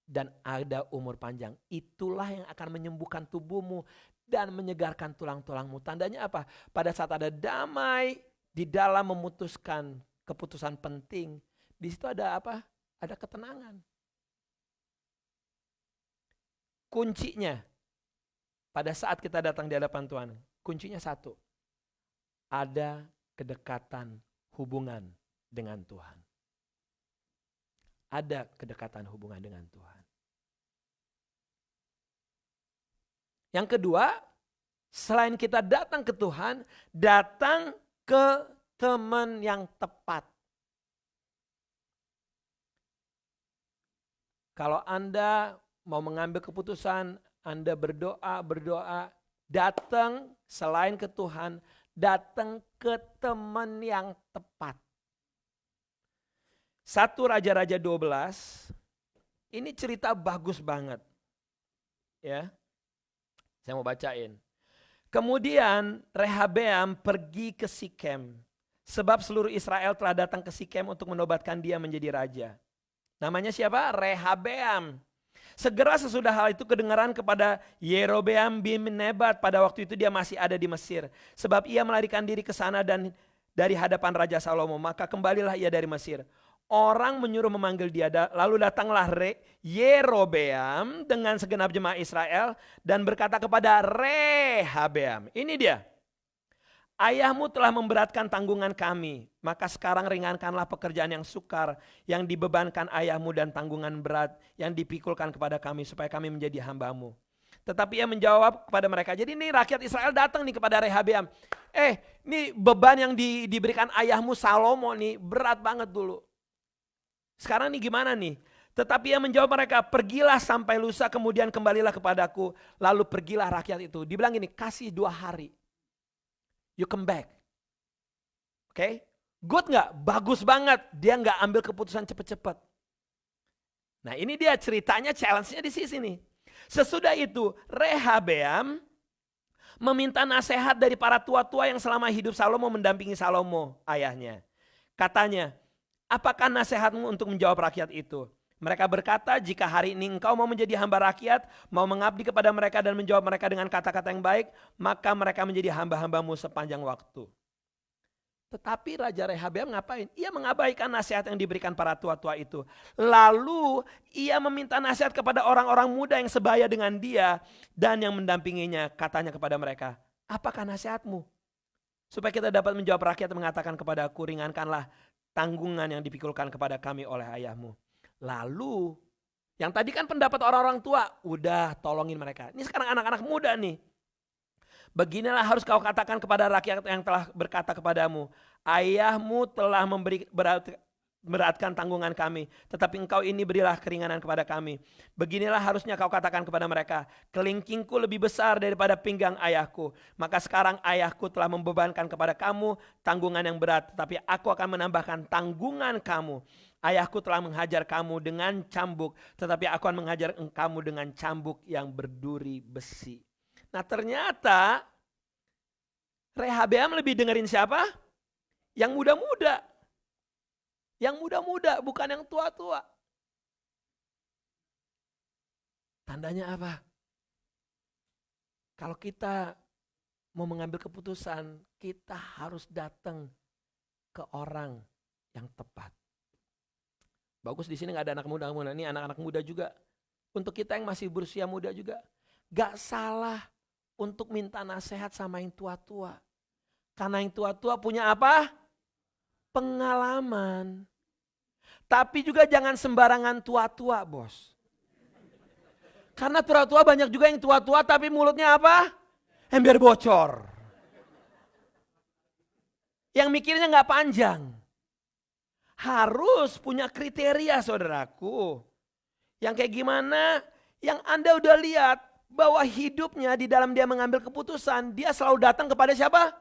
dan ada umur panjang. Itulah yang akan menyembuhkan tubuhmu dan menyegarkan tulang-tulangmu. Tandanya apa? Pada saat ada damai di dalam memutuskan keputusan penting, di situ ada apa? Ada ketenangan. Kuncinya pada saat kita datang di hadapan Tuhan, kuncinya satu. Ada kedekatan hubungan dengan Tuhan. Ada kedekatan hubungan dengan Tuhan. Yang kedua, selain kita datang ke Tuhan, datang ke teman yang tepat. Kalau Anda mau mengambil keputusan, Anda berdoa, datang selain ke Tuhan, datang ke teman yang tepat. 1 Raja-Raja 12, ini cerita bagus banget. Ya. Saya mau bacain. Kemudian Rehabeam pergi ke Sikem. Sebab seluruh Israel telah datang ke Sikem untuk menobatkan dia menjadi raja. Namanya siapa? Rehabeam. Segera sesudah hal itu kedengaran kepada Yerobeam bin Nebat, pada waktu itu dia masih ada di Mesir. Sebab ia melarikan diri ke sana dan dari hadapan Raja Salomo, maka kembalilah ia dari Mesir. Orang menyuruh memanggil dia, lalu datanglah Yerobeam dengan segenap jemaah Israel dan berkata kepada Rehabeam, ini dia, ayahmu telah memberatkan tanggungan kami, maka sekarang ringankanlah pekerjaan yang sukar yang dibebankan ayahmu dan tanggungan berat yang dipikulkan kepada kami supaya kami menjadi hambamu. Tetapi ia menjawab kepada mereka, jadi ini rakyat Israel datang nih kepada Rehabeam. Ini beban yang diberikan ayahmu Salomo nih berat banget dulu. Sekarang nih gimana nih? Tetapi ia menjawab mereka, pergilah sampai lusa kemudian kembalilah kepadaku. Lalu pergilah rakyat itu. Dibilang gini, kasih 2 hari. You come back. Oke? Good gak? Bagus banget. Dia gak ambil keputusan cepet-cepet. Nah ini dia ceritanya, challenge-nya di sini. Sesudah itu Rehabeam meminta nasihat dari para tua-tua yang selama hidup Salomo mendampingi Salomo ayahnya. Katanya, apakah nasihatmu untuk menjawab rakyat itu? Mereka berkata, jika hari ini engkau mau menjadi hamba rakyat, mau mengabdi kepada mereka dan menjawab mereka dengan kata-kata yang baik, maka mereka menjadi hamba-hambamu sepanjang waktu. Tetapi Raja Rehabeam ngapain? Ia mengabaikan nasihat yang diberikan para tua-tua itu. Lalu ia meminta nasihat kepada orang-orang muda yang sebaya dengan dia dan yang mendampinginya. Katanya kepada mereka, apakah nasihatmu? Supaya kita dapat menjawab rakyat mengatakan kepadaku, ringankanlah tanggungan yang dipikulkan kepada kami oleh ayahmu. Lalu, yang tadi kan pendapat orang-orang tua, udah tolongin mereka. Ini sekarang anak-anak muda nih. Beginilah harus kau katakan kepada rakyat yang telah berkata kepadamu, ayahmu telah beratkan tanggungan kami, tetapi engkau ini berilah keringanan kepada kami. Beginilah harusnya kau katakan kepada mereka, kelingkingku lebih besar daripada pinggang ayahku. Maka sekarang ayahku telah membebankan kepada kamu tanggungan yang berat, tetapi aku akan menambahkan tanggungan kamu. Ayahku telah menghajar kamu dengan cambuk, tetapi aku akan menghajar kamu dengan cambuk yang berduri besi. Nah ternyata Rehabeam lebih dengerin siapa? Yang muda-muda. Yang muda-muda, bukan yang tua-tua. Tandanya apa? Kalau kita mau mengambil keputusan, kita harus datang ke orang yang tepat. Bagus di sini nggak ada anak muda, ini anak-anak muda juga. Untuk kita yang masih berusia muda juga, gak salah untuk minta nasihat sama yang tua-tua. Karena yang tua-tua punya apa? Pengalaman. Tapi juga jangan sembarangan tua-tua, bos. Karena tua-tua banyak juga yang tua-tua tapi mulutnya apa? Ember bocor. Yang mikirnya gak panjang. Harus punya kriteria saudaraku. Yang kayak gimana? Yang Anda udah lihat bahwa hidupnya di dalam dia mengambil keputusan, dia selalu datang kepada siapa?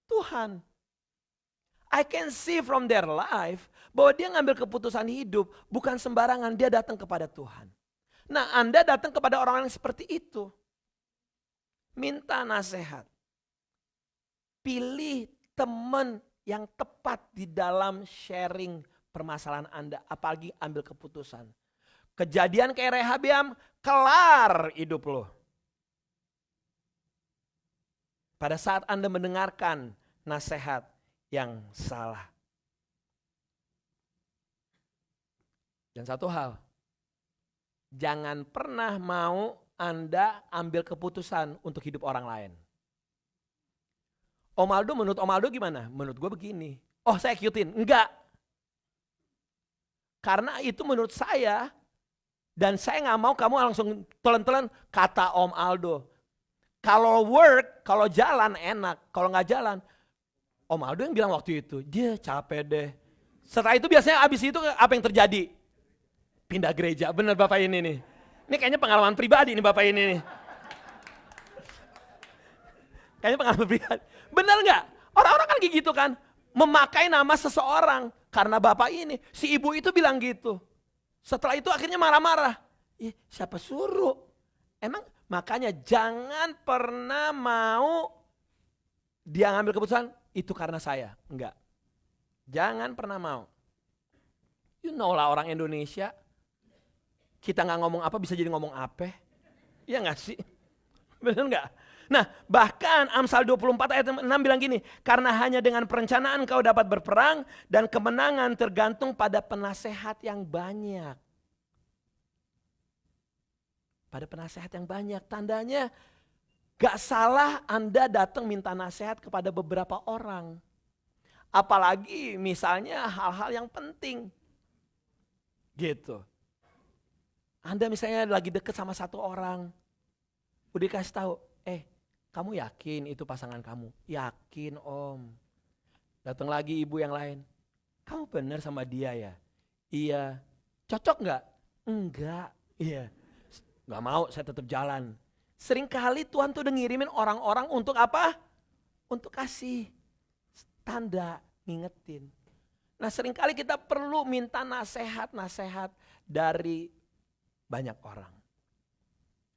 Tuhan. I can see from their life bahwa dia ngambil keputusan hidup bukan sembarangan, dia datang kepada Tuhan. Nah Anda datang kepada orang yang seperti itu. Minta nasihat. Pilih teman yang tepat di dalam sharing permasalahan Anda, apalagi ambil keputusan. Kejadian kayak Rehabeam, kelar hidup lo. Pada saat Anda mendengarkan nasihat yang salah. Dan satu hal, jangan pernah mau Anda ambil keputusan untuk hidup orang lain. Om Aldo, menurut Om Aldo gimana? Menurut gue begini. Oh saya ikutin, enggak. Karena itu menurut saya, dan saya gak mau kamu langsung telan-telan kata Om Aldo. Kalau work, kalau jalan enak, kalau gak jalan. Om Aldo yang bilang waktu itu, dia capek deh. Setelah itu biasanya abis itu apa yang terjadi? Pindah gereja, bener Bapak ini nih. Ini kayaknya pengalaman pribadi nih Bapak ini nih. Kayaknya pengalaman pribadi. Bener gak? Orang-orang kan kayak gitu kan. Memakai nama seseorang karena Bapak ini. Si ibu itu bilang gitu. Setelah itu akhirnya marah-marah. Siapa suruh? Emang Makanya jangan pernah mau dia ngambil keputusan itu karena saya. Enggak. Jangan pernah mau. You know lah orang Indonesia. Kita gak ngomong apa bisa jadi ngomong apa. Iya gak sih? Benar gak? Nah bahkan Amsal 24 ayat 6 bilang gini. Karena hanya dengan perencanaan kau dapat berperang. Dan kemenangan tergantung pada penasehat yang banyak. Pada penasehat yang banyak. Tandanya gak salah Anda datang minta nasihat kepada beberapa orang. Apalagi misalnya hal-hal yang penting. Gitu. Anda misalnya lagi deket sama satu orang. Udah kasih tahu, kamu yakin itu pasangan kamu? Yakin om. Datang lagi ibu yang lain. Kamu benar sama dia ya? Iya. Cocok gak? Enggak. Iya. Gak mau, saya tetap jalan. Seringkali Tuhan tuh udah ngirimin orang-orang untuk apa? Untuk kasih tanda, ngingetin. Nah seringkali kita perlu minta nasihat-nasihat dari banyak orang.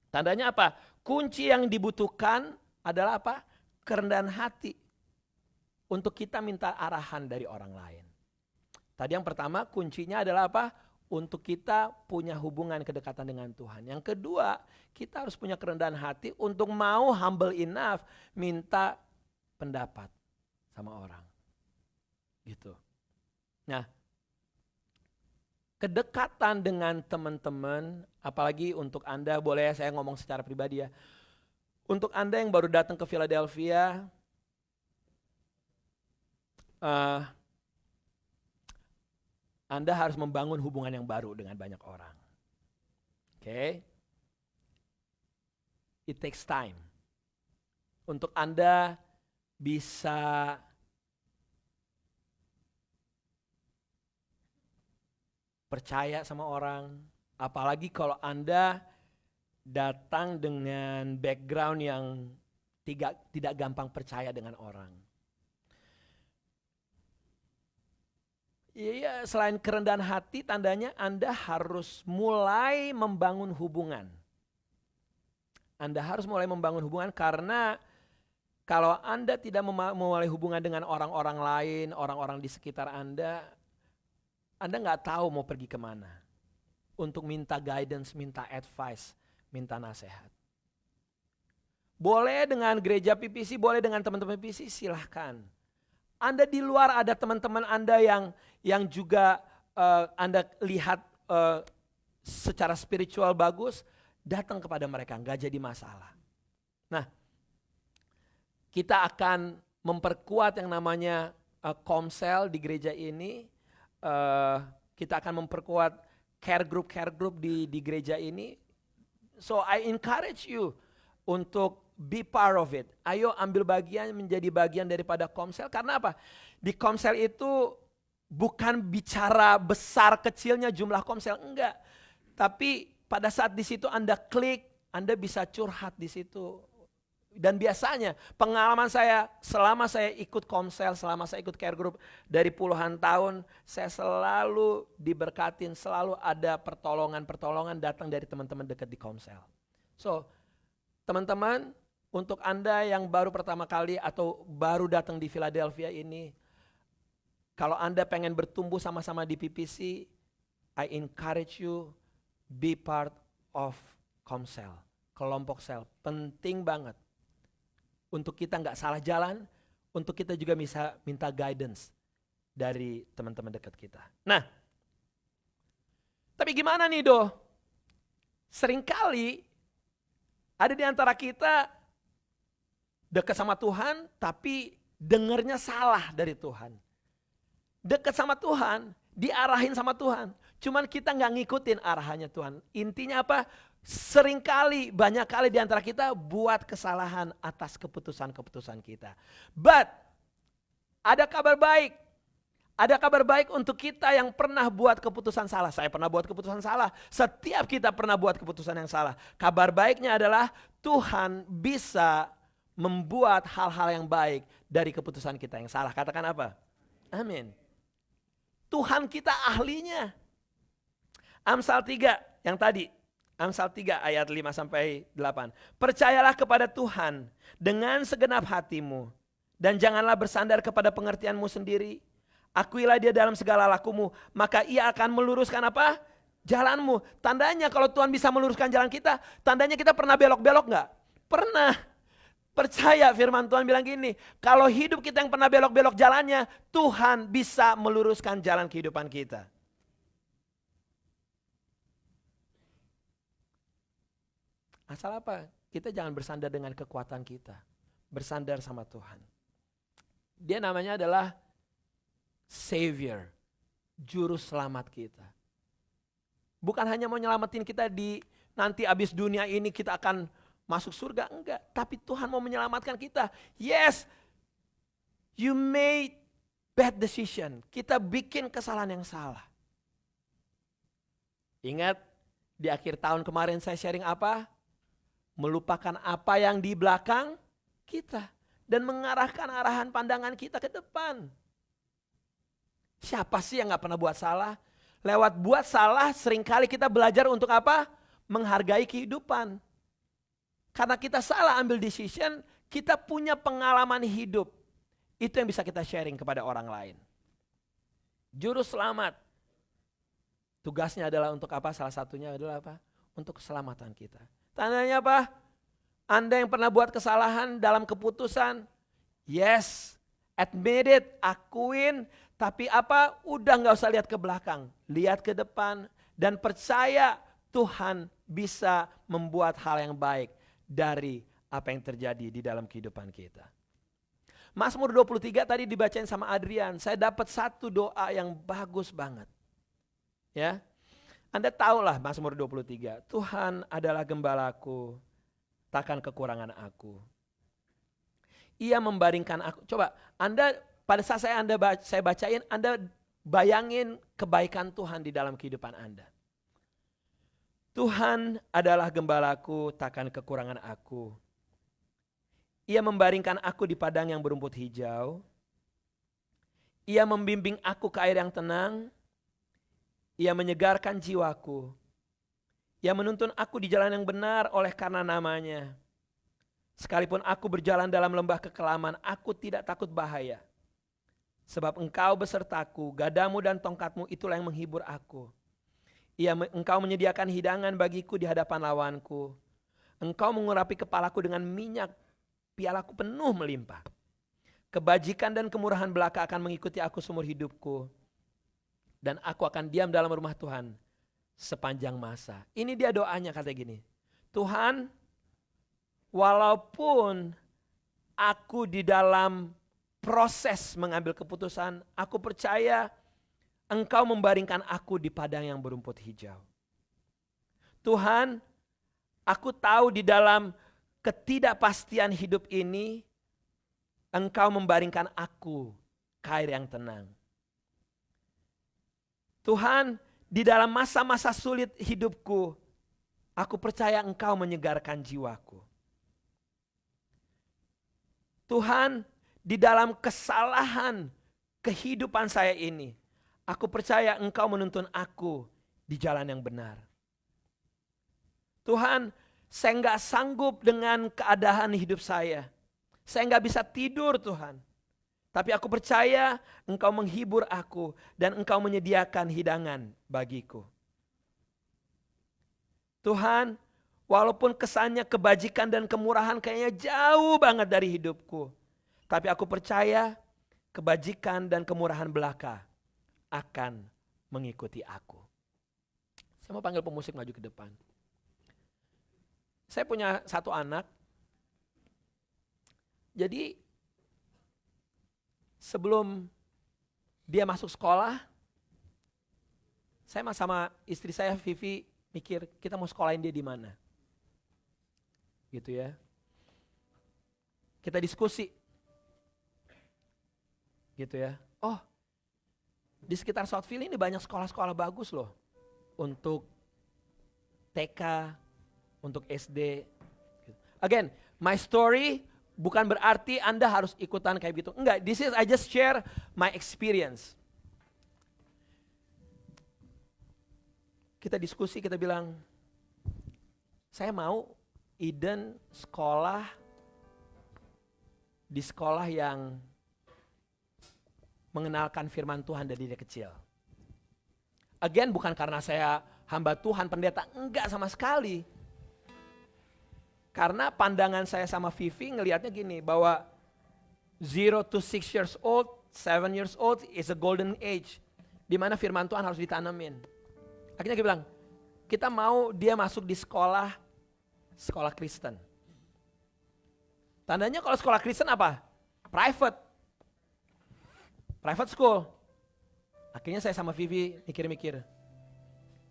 Tandanya apa? Kunci yang dibutuhkan adalah apa? Kerendahan hati. Untuk kita minta arahan dari orang lain. Tadi yang pertama kuncinya adalah apa? Untuk kita punya hubungan kedekatan dengan Tuhan. Yang kedua, kita harus punya kerendahan hati untuk mau humble enough minta pendapat sama orang. Gitu. Nah, kedekatan dengan teman-teman, apalagi untuk Anda, boleh saya ngomong secara pribadi ya. Untuk Anda yang baru datang ke Philadelphia, Anda harus membangun hubungan yang baru dengan banyak orang. Oke? It takes time. Untuk Anda bisa percaya sama orang. Apalagi kalau Anda datang dengan background yang tidak gampang percaya dengan orang. Iya, selain kerendahan hati, tandanya Anda harus mulai membangun hubungan. Anda harus mulai membangun hubungan karena kalau Anda tidak memulai hubungan dengan orang-orang lain, orang-orang di sekitar Anda nggak tahu mau pergi kemana. Untuk minta guidance, minta advice, minta nasihat. Boleh dengan gereja PPC, boleh dengan teman-teman PPC, silahkan. Anda di luar ada teman-teman Anda yang juga Anda lihat secara spiritual bagus, datang kepada mereka, nggak jadi masalah. Nah, kita akan memperkuat yang namanya komsel di gereja ini. Kita akan memperkuat care group di gereja ini. So I encourage you untuk be part of it. Ayo ambil bagian, menjadi bagian daripada komsel. Karena apa? Di komsel itu bukan bicara besar kecilnya jumlah komsel, enggak. Tapi pada saat di situ Anda klik, Anda bisa curhat di situ. Dan biasanya pengalaman saya selama saya ikut komsel, selama saya ikut care group dari puluhan tahun, saya selalu diberkatin, selalu ada pertolongan datang dari teman-teman dekat di komsel. So, teman-teman, untuk Anda yang baru pertama kali atau baru datang di Philadelphia ini, kalau Anda pengen bertumbuh sama-sama di PPC, I encourage you be part of komsel, kelompok sel, penting banget. Untuk kita nggak salah jalan, untuk kita juga bisa minta guidance dari teman-teman dekat kita. Nah, tapi gimana nih Do? Seringkali ada di antara kita dekat sama Tuhan, tapi dengernya salah dari Tuhan. Dekat sama Tuhan, diarahin sama Tuhan. Cuman kita nggak ngikutin arahannya Tuhan. Intinya apa? Seringkali, banyak kali di antara kita buat kesalahan atas keputusan-keputusan kita. But, ada kabar baik. Ada kabar baik untuk kita yang pernah buat keputusan salah. Saya pernah buat keputusan salah. Setiap kita pernah buat keputusan yang salah. Kabar baiknya adalah Tuhan bisa membuat hal-hal yang baik dari keputusan kita yang salah. Katakan apa? Amin. Tuhan kita ahlinya. Amsal 3 yang tadi. Amsal 3 ayat 5 sampai 8. Percayalah kepada Tuhan dengan segenap hatimu dan janganlah bersandar kepada pengertianmu sendiri. Akuilah Dia dalam segala lakumu, maka Ia akan meluruskan apa? Jalanmu. Tandanya kalau Tuhan bisa meluruskan jalan kita, tandanya kita pernah belok-belok enggak? Pernah. Percaya firman Tuhan bilang gini, kalau hidup kita yang pernah belok-belok jalannya, Tuhan bisa meluruskan jalan kehidupan kita. Asal apa? Kita jangan bersandar dengan kekuatan kita. Bersandar sama Tuhan. Dia namanya adalah Savior, juru selamat kita. Bukan hanya mau nyelamatin kita di nanti abis dunia ini kita akan masuk surga, enggak. Tapi Tuhan mau menyelamatkan kita. Yes, you made bad decision. Kita bikin kesalahan yang salah. Ingat, di akhir tahun kemarin saya sharing apa? Melupakan apa yang di belakang kita. Dan mengarahkan arahan pandangan kita ke depan. Siapa sih yang gak pernah buat salah? Lewat buat salah seringkali kita belajar untuk apa? Menghargai kehidupan. Karena kita salah ambil decision, kita punya pengalaman hidup. Itu yang bisa kita sharing kepada orang lain. Juru selamat. Tugasnya adalah untuk apa? Salah satunya adalah apa? Untuk keselamatan kita. Tandanya apa? Anda yang pernah buat kesalahan dalam keputusan, yes, admit it, akuin, tapi apa? Udah gak usah lihat ke belakang, lihat ke depan, dan percaya Tuhan bisa membuat hal yang baik dari apa yang terjadi di dalam kehidupan kita. Mazmur 23 tadi dibacain sama Adrian, saya dapat satu doa yang bagus banget. Ya, Anda tahulah Mazmur 23, Tuhan adalah gembalaku, takkan kekurangan aku. Ia membaringkan aku. Coba Anda pada saat saya bacain, Anda bayangin kebaikan Tuhan di dalam kehidupan Anda. Tuhan adalah gembalaku, takkan kekurangan aku. Ia membaringkan aku di padang yang berumput hijau. Ia membimbing aku ke air yang tenang. Ia menyegarkan jiwaku. Ia menuntun aku di jalan yang benar oleh karena namanya. Sekalipun aku berjalan dalam lembah kekelaman, aku tidak takut bahaya. Sebab Engkau besertaku, gadamu dan tongkatmu itulah yang menghibur aku. Engkau menyediakan hidangan bagiku di hadapan lawanku. Engkau mengurapi kepalaku dengan minyak, pialaku penuh melimpah. Kebajikan dan kemurahan belaka akan mengikuti aku seumur hidupku. Dan aku akan diam dalam rumah Tuhan sepanjang masa. Ini dia doanya, kata gini. Tuhan, walaupun aku di dalam proses mengambil keputusan, aku percaya Engkau membaringkan aku di padang yang berumput hijau. Tuhan, aku tahu di dalam ketidakpastian hidup ini, Engkau membaringkan aku ke air yang tenang. Tuhan, di dalam masa-masa sulit hidupku, aku percaya Engkau menyegarkan jiwaku. Tuhan, di dalam kesalahan kehidupan saya ini, aku percaya Engkau menuntun aku di jalan yang benar. Tuhan, saya enggak sanggup dengan keadaan hidup saya. Saya enggak bisa tidur Tuhan. Tapi aku percaya Engkau menghibur aku dan Engkau menyediakan hidangan bagiku. Tuhan, walaupun kesannya kebajikan dan kemurahan kayaknya jauh banget dari hidupku. Tapi aku percaya kebajikan dan kemurahan belaka akan mengikuti aku. Saya mau panggil pemusik maju ke depan. Saya punya satu anak. Jadi sebelum dia masuk sekolah, saya sama istri saya Vivi mikir kita mau sekolahin dia di mana. Gitu ya. Kita diskusi. Gitu ya. Oh, di sekitar Southfield ini banyak sekolah-sekolah bagus loh. Untuk TK, untuk SD. Again, my story bukan berarti Anda harus ikutan kayak gitu. Enggak, I just share my experience. Kita diskusi, kita bilang, saya mau Eden sekolah di sekolah yang mengenalkan firman Tuhan dari dia kecil. Again, bukan karena saya hamba Tuhan, pendeta, enggak sama sekali. Karena pandangan saya sama Vivi ngelihatnya gini, bahwa 0 to 6 years old, 7 years old is a golden age, di mana firman Tuhan harus ditanamin. Akhirnya dia bilang, kita mau dia masuk di sekolah Kristen. Tandanya kalau sekolah Kristen apa? Private school. Akhirnya saya sama Vivi mikir-mikir,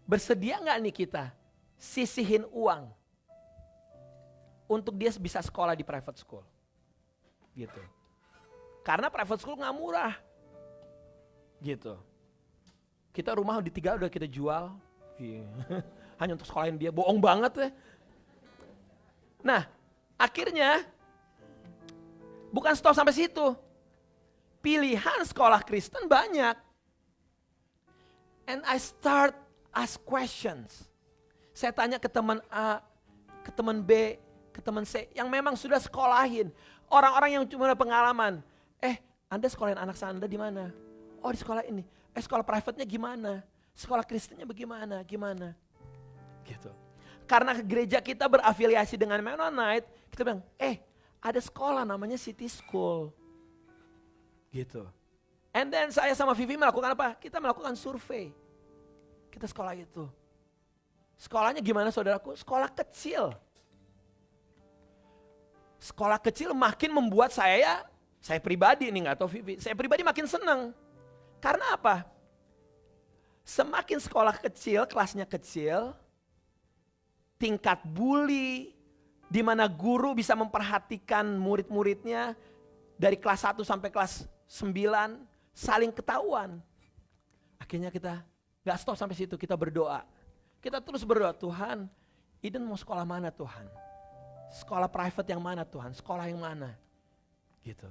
bersedia nggak nih kita sisihin uang untuk dia bisa sekolah di private school, gitu. Karena private school nggak murah, gitu. Kita rumah di 3 udah kita jual, hanya untuk sekolahin dia, bohong banget ya. Nah, akhirnya bukan stop sampai situ. Pilihan sekolah Kristen banyak. And I start ask questions. Saya tanya ke teman A, ke teman B, ke teman C yang memang sudah sekolahin. Orang-orang yang cuma ada pengalaman. Anda sekolahin anak Anda di mana? Oh, di sekolah ini. Sekolah private-nya gimana? Sekolah Kristennya bagaimana? Gimana? Gitu. Karena gereja kita berafiliasi dengan Mennonite, kita bilang, ada sekolah namanya City School. Gitu. And then saya sama Vivi melakukan apa? Kita melakukan survei. Kita sekolah itu. Sekolahnya gimana saudaraku? Sekolah kecil. Sekolah kecil makin membuat saya pribadi nih, gak tahu Vivi, saya pribadi makin senang. Karena apa? Semakin sekolah kecil, kelasnya kecil, tingkat bully, di mana guru bisa memperhatikan murid-muridnya dari kelas 1 sampai kelas 9, saling ketahuan. Akhirnya kita gak stop sampai situ, kita berdoa. Kita terus berdoa, Tuhan, Eden mau sekolah mana Tuhan? Sekolah private yang mana Tuhan? Sekolah yang mana? Gitu.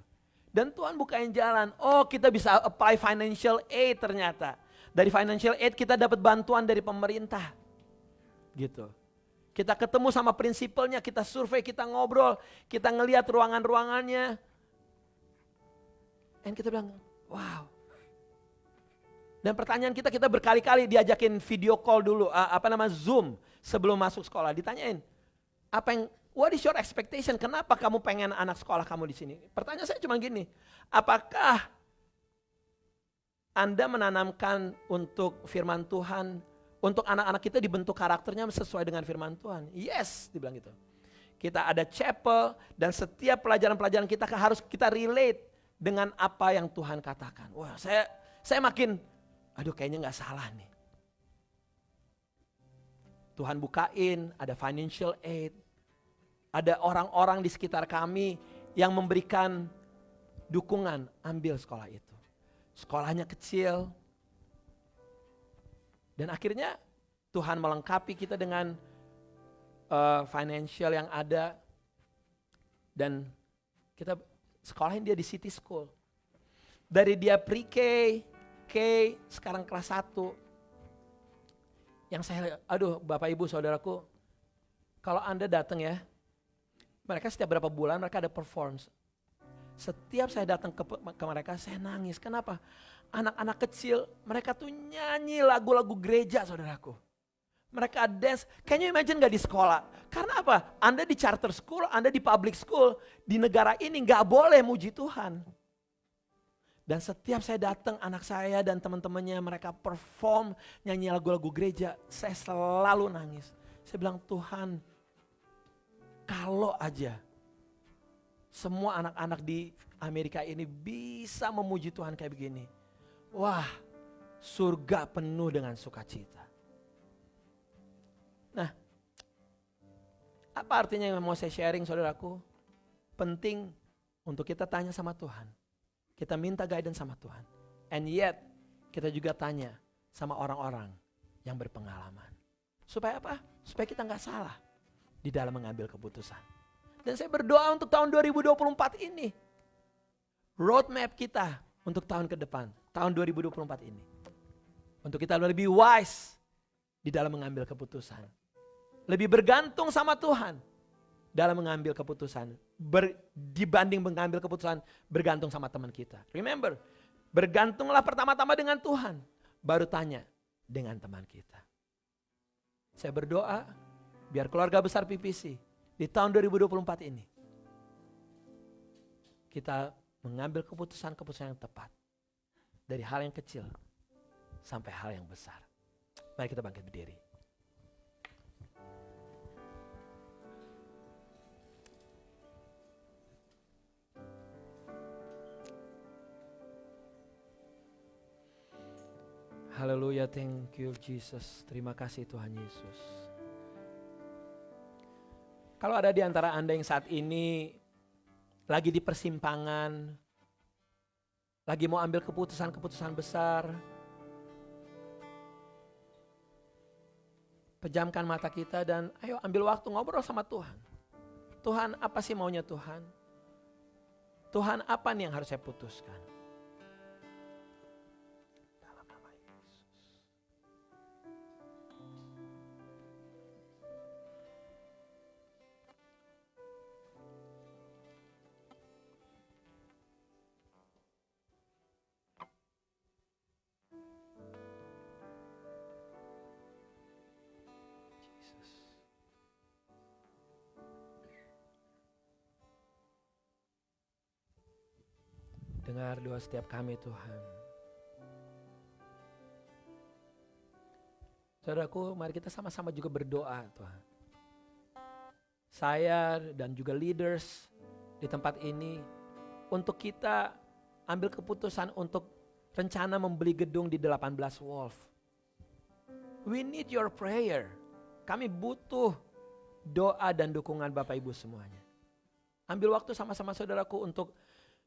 Dan Tuhan bukain jalan, kita bisa apply financial aid ternyata. Dari financial aid kita dapat bantuan dari pemerintah. Gitu. Kita ketemu sama prinsipalnya, kita survei, kita ngobrol, kita ngelihat ruangan-ruangannya. Dan kita bilang, wow. Dan pertanyaan kita berkali-kali diajakin video call dulu, Zoom sebelum masuk sekolah. Ditanyain, what is your expectation? Kenapa kamu pengen anak sekolah kamu di sini? Pertanyaan saya cuma gini, apakah Anda menanamkan untuk firman Tuhan, untuk anak-anak kita dibentuk karakternya sesuai dengan firman Tuhan? Yes, dibilang gitu. Kita ada chapel dan setiap pelajaran-pelajaran kita harus kita relate dengan apa yang Tuhan katakan. Wah, saya makin, kayaknya gak salah nih. Tuhan bukain, ada financial aid, ada orang-orang di sekitar kami yang memberikan dukungan, ambil sekolah itu. Sekolahnya kecil. Dan akhirnya Tuhan melengkapi kita dengan financial yang ada. Dan kita sekolahin dia di City School. Dari dia pre-K, K, sekarang kelas 1. Yang saya, Bapak Ibu Saudaraku, kalau Anda datang ya, mereka setiap berapa bulan mereka ada performance. Setiap saya datang ke mereka, saya nangis. Kenapa? Anak-anak kecil, mereka tuh nyanyi lagu-lagu gereja, saudaraku. Mereka dance, can you imagine gak di sekolah? Karena apa? Anda di charter school, Anda di public school, di negara ini gak boleh muji Tuhan. Dan setiap saya datang, anak saya dan teman-temannya mereka perform, nyanyi lagu-lagu gereja, saya selalu nangis. Saya bilang, Tuhan, kalau aja semua anak-anak di Amerika ini bisa memuji Tuhan kayak begini. Wah, surga penuh dengan sukacita. Nah, apa artinya yang mau saya sharing saudaraku? Penting untuk kita tanya sama Tuhan. Kita minta guidance sama Tuhan. And yet, kita juga tanya sama orang-orang yang berpengalaman. Supaya apa? Supaya kita gak salah di dalam mengambil keputusan. Dan saya berdoa untuk tahun 2024 ini. Roadmap kita untuk tahun ke depan. Tahun 2024 ini. Untuk kita lebih wise di dalam mengambil keputusan. lebih bergantung sama Tuhan dalam mengambil keputusan. Dibanding mengambil keputusan bergantung sama teman kita. Remember, bergantunglah pertama-tama dengan Tuhan, baru tanya dengan teman kita. Saya berdoa biar keluarga besar PPC di tahun 2024 ini kita mengambil keputusan-keputusan yang tepat. Dari hal yang kecil sampai hal yang besar. Mari kita bangkit berdiri. Haleluya, thank you Jesus. Terima kasih Tuhan Yesus. Kalau ada di antara Anda yang saat ini lagi di persimpangan, lagi mau ambil keputusan-keputusan besar, pejamkan mata kita dan ayo ambil waktu ngobrol sama Tuhan. Tuhan, apa sih maunya Tuhan? Tuhan, apa nih yang harus saya putuskan? Dalam nama Yesus. Dengar doa setiap kami Tuhan. Saudaraku, mari kita sama-sama juga berdoa Tuhan. Saya dan juga leaders di tempat ini, untuk kita ambil keputusan untuk rencana membeli gedung di 18 Wolf. We need your prayer. Kami butuh doa dan dukungan Bapak Ibu semuanya. Ambil waktu sama-sama saudaraku untuk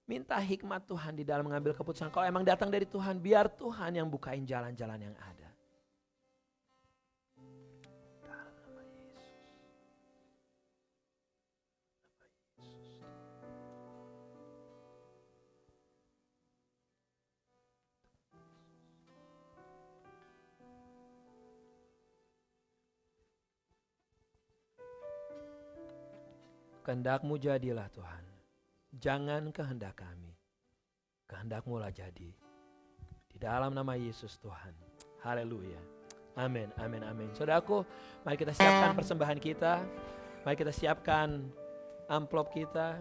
minta hikmat Tuhan di dalam mengambil keputusan. Kalau emang datang dari Tuhan, biar Tuhan yang bukain jalan-jalan yang ada. Dalam nama Yesus. Kehendak-Mu jadilah Tuhan. Jangan kehendak kami, kehendak-Mu lah jadi. Di dalam nama Yesus Tuhan. Haleluya. Amin, amin, amin. Saudaraku, mari kita siapkan persembahan kita. Mari kita siapkan amplop kita.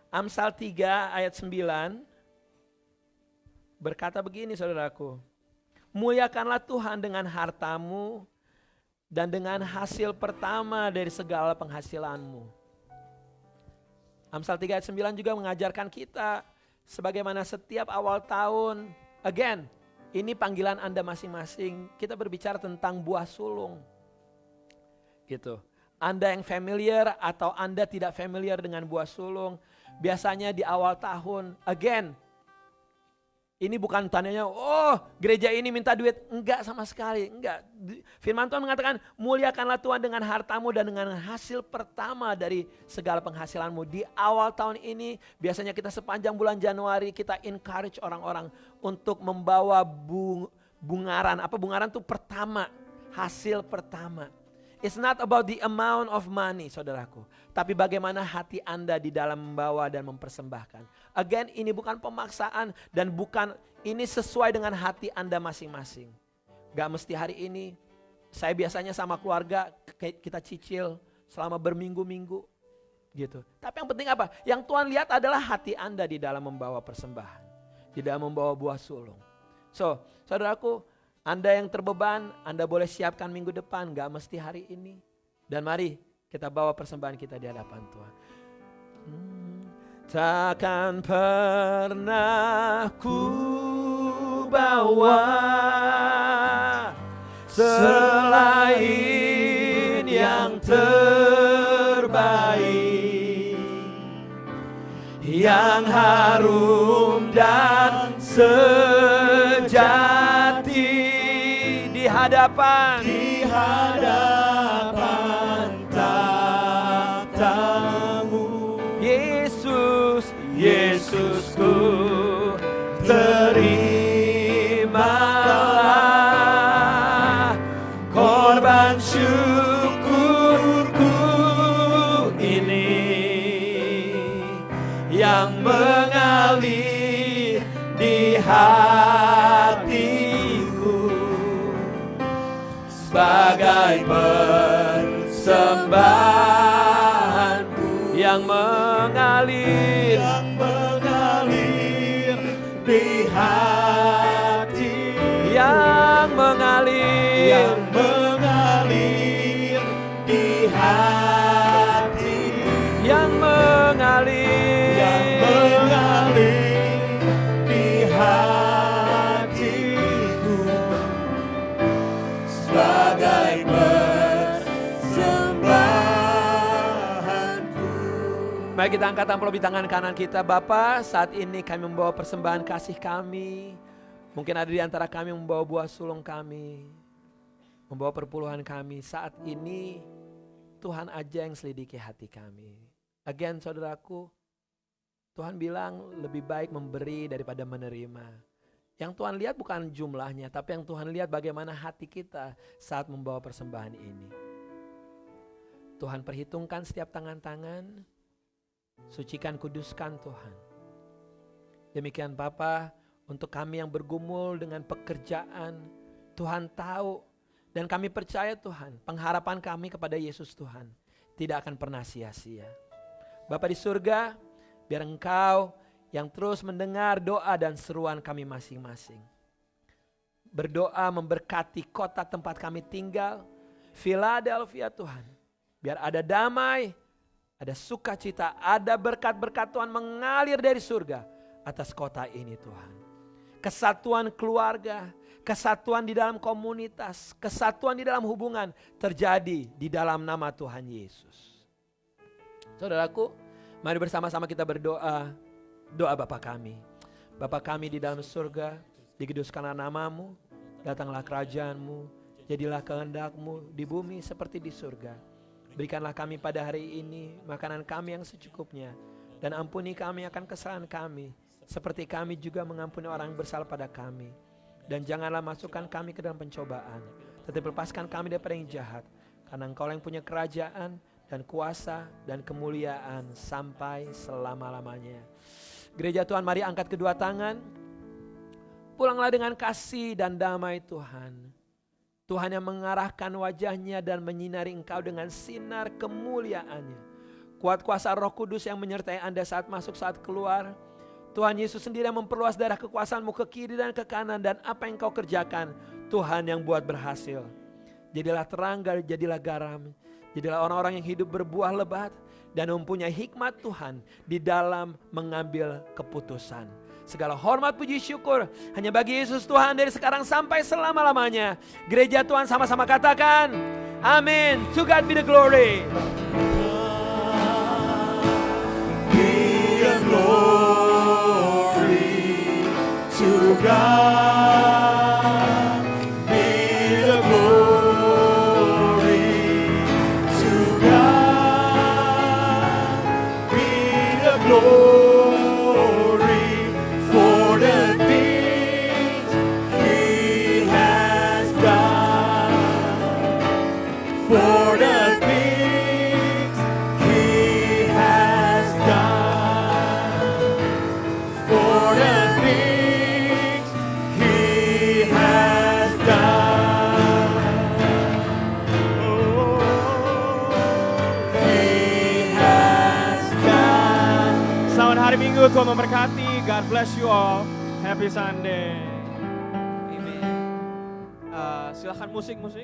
Amsal 3 ayat 9 berkata begini saudaraku. Muliakanlah Tuhan dengan hartamu dan dengan hasil pertama dari segala penghasilanmu. Amsal 3 ayat 9 juga mengajarkan kita sebagaimana setiap awal tahun. Again, ini panggilan Anda masing-masing. Kita berbicara tentang buah sulung. Gitu. Anda yang familiar atau Anda tidak familiar dengan buah sulung. Biasanya di awal tahun. Again, ini bukan tandanya, oh gereja ini minta duit. Enggak sama sekali, enggak. Firman Tuhan mengatakan, muliakanlah Tuhan dengan hartamu dan dengan hasil pertama dari segala penghasilanmu. Di awal tahun ini, biasanya kita sepanjang bulan Januari, kita encourage orang-orang untuk membawa bungaran. Apa bungaran itu? Pertama, hasil pertama. It's not about the amount of money, saudaraku. Tapi bagaimana hati Anda di dalam membawa dan mempersembahkan. Again, ini bukan pemaksaan dan bukan, ini sesuai dengan hati Anda masing-masing. Gak mesti hari ini, saya biasanya sama keluarga kita cicil selama berminggu-minggu gitu. Tapi yang penting apa? Yang Tuhan lihat adalah hati Anda di dalam membawa persembahan. Di dalam membawa buah sulung. So, saudaraku, Anda yang terbeban, Anda boleh siapkan minggu depan, gak mesti hari ini. Dan mari kita bawa persembahan kita di hadapan Tuhan. Takkan pernah ku bawa selain yang terbaik, yang harum dan sejati di hadapan tatamu. Yesusku, terimalah korban syukur yang mengalir di hatiku sebagai persembahanku yang mengalir di hati, yang mengalir di hati, yang mengalir di hatiku sebagai persembahanku. Mari kita angkat amplop di tangan kanan kita. Bapa, saat ini kami membawa persembahan kasih kami. Mungkin ada di antara kami yang membawa buah sulung kami, membawa perpuluhan kami. Saat ini Tuhan aja yang selidiki hati kami. Again saudaraku, Tuhan bilang lebih baik memberi daripada menerima. Yang Tuhan lihat bukan jumlahnya, tapi yang Tuhan lihat bagaimana hati kita saat membawa persembahan ini. Tuhan perhitungkan setiap tangan-tangan, sucikan, kuduskan Tuhan. Demikian Bapa, untuk kami yang bergumul dengan pekerjaan, Tuhan tahu dan kami percaya Tuhan, pengharapan kami kepada Yesus Tuhan tidak akan pernah sia-sia. Bapa di surga, biar Engkau yang terus mendengar doa dan seruan kami masing-masing. Berdoa memberkati kota tempat kami tinggal, Philadelphia Tuhan. Biar ada damai, ada sukacita, ada berkat-berkat Tuhan mengalir dari surga atas kota ini Tuhan. Kesatuan keluarga, kesatuan di dalam komunitas, kesatuan di dalam hubungan terjadi di dalam nama Tuhan Yesus. Saudaraku, mari bersama-sama kita berdoa. Doa Bapa kami. Bapa kami di dalam surga, dikuduskanlah namamu, datanglah kerajaanmu, jadilah kehendak-Mu di bumi seperti di surga. Berikanlah kami pada hari ini makanan kami yang secukupnya, dan ampuni kami akan kesalahan kami, seperti kami juga mengampuni orang yang bersalah pada kami. Dan janganlah masukkan kami ke dalam pencobaan, tetapi lepaskan kami daripada yang jahat. Karena Engkau yang punya kerajaan dan kuasa dan kemuliaan sampai selama-lamanya. Gereja Tuhan, mari angkat kedua tangan. Pulanglah dengan kasih dan damai Tuhan. Tuhan yang mengarahkan wajahnya dan menyinari engkau dengan sinar kemuliaannya. Kuat kuasa Roh Kudus yang menyertai Anda saat masuk, saat keluar. Tuhan Yesus sendiri yang memperluas daerah kekuasaanmu ke kiri dan ke kanan. Dan apa yang kau kerjakan, Tuhan yang buat berhasil. Jadilah terang, jadilah garam. Jadilah orang-orang yang hidup berbuah lebat dan mempunyai hikmat Tuhan di dalam mengambil keputusan. Segala hormat, puji, syukur hanya bagi Yesus Tuhan dari sekarang sampai selama-lamanya. Gereja Tuhan sama-sama katakan, amin. To God be the glory. Be the glory to God. Be the glory to God. Be the glory for the things He has done. For the things He has done. For the things He has done. Oh, He has done. Selamat hari Minggu, Tuhan memberkati. God bless you all. Happy Sunday. Amen. Silakan musik-musik.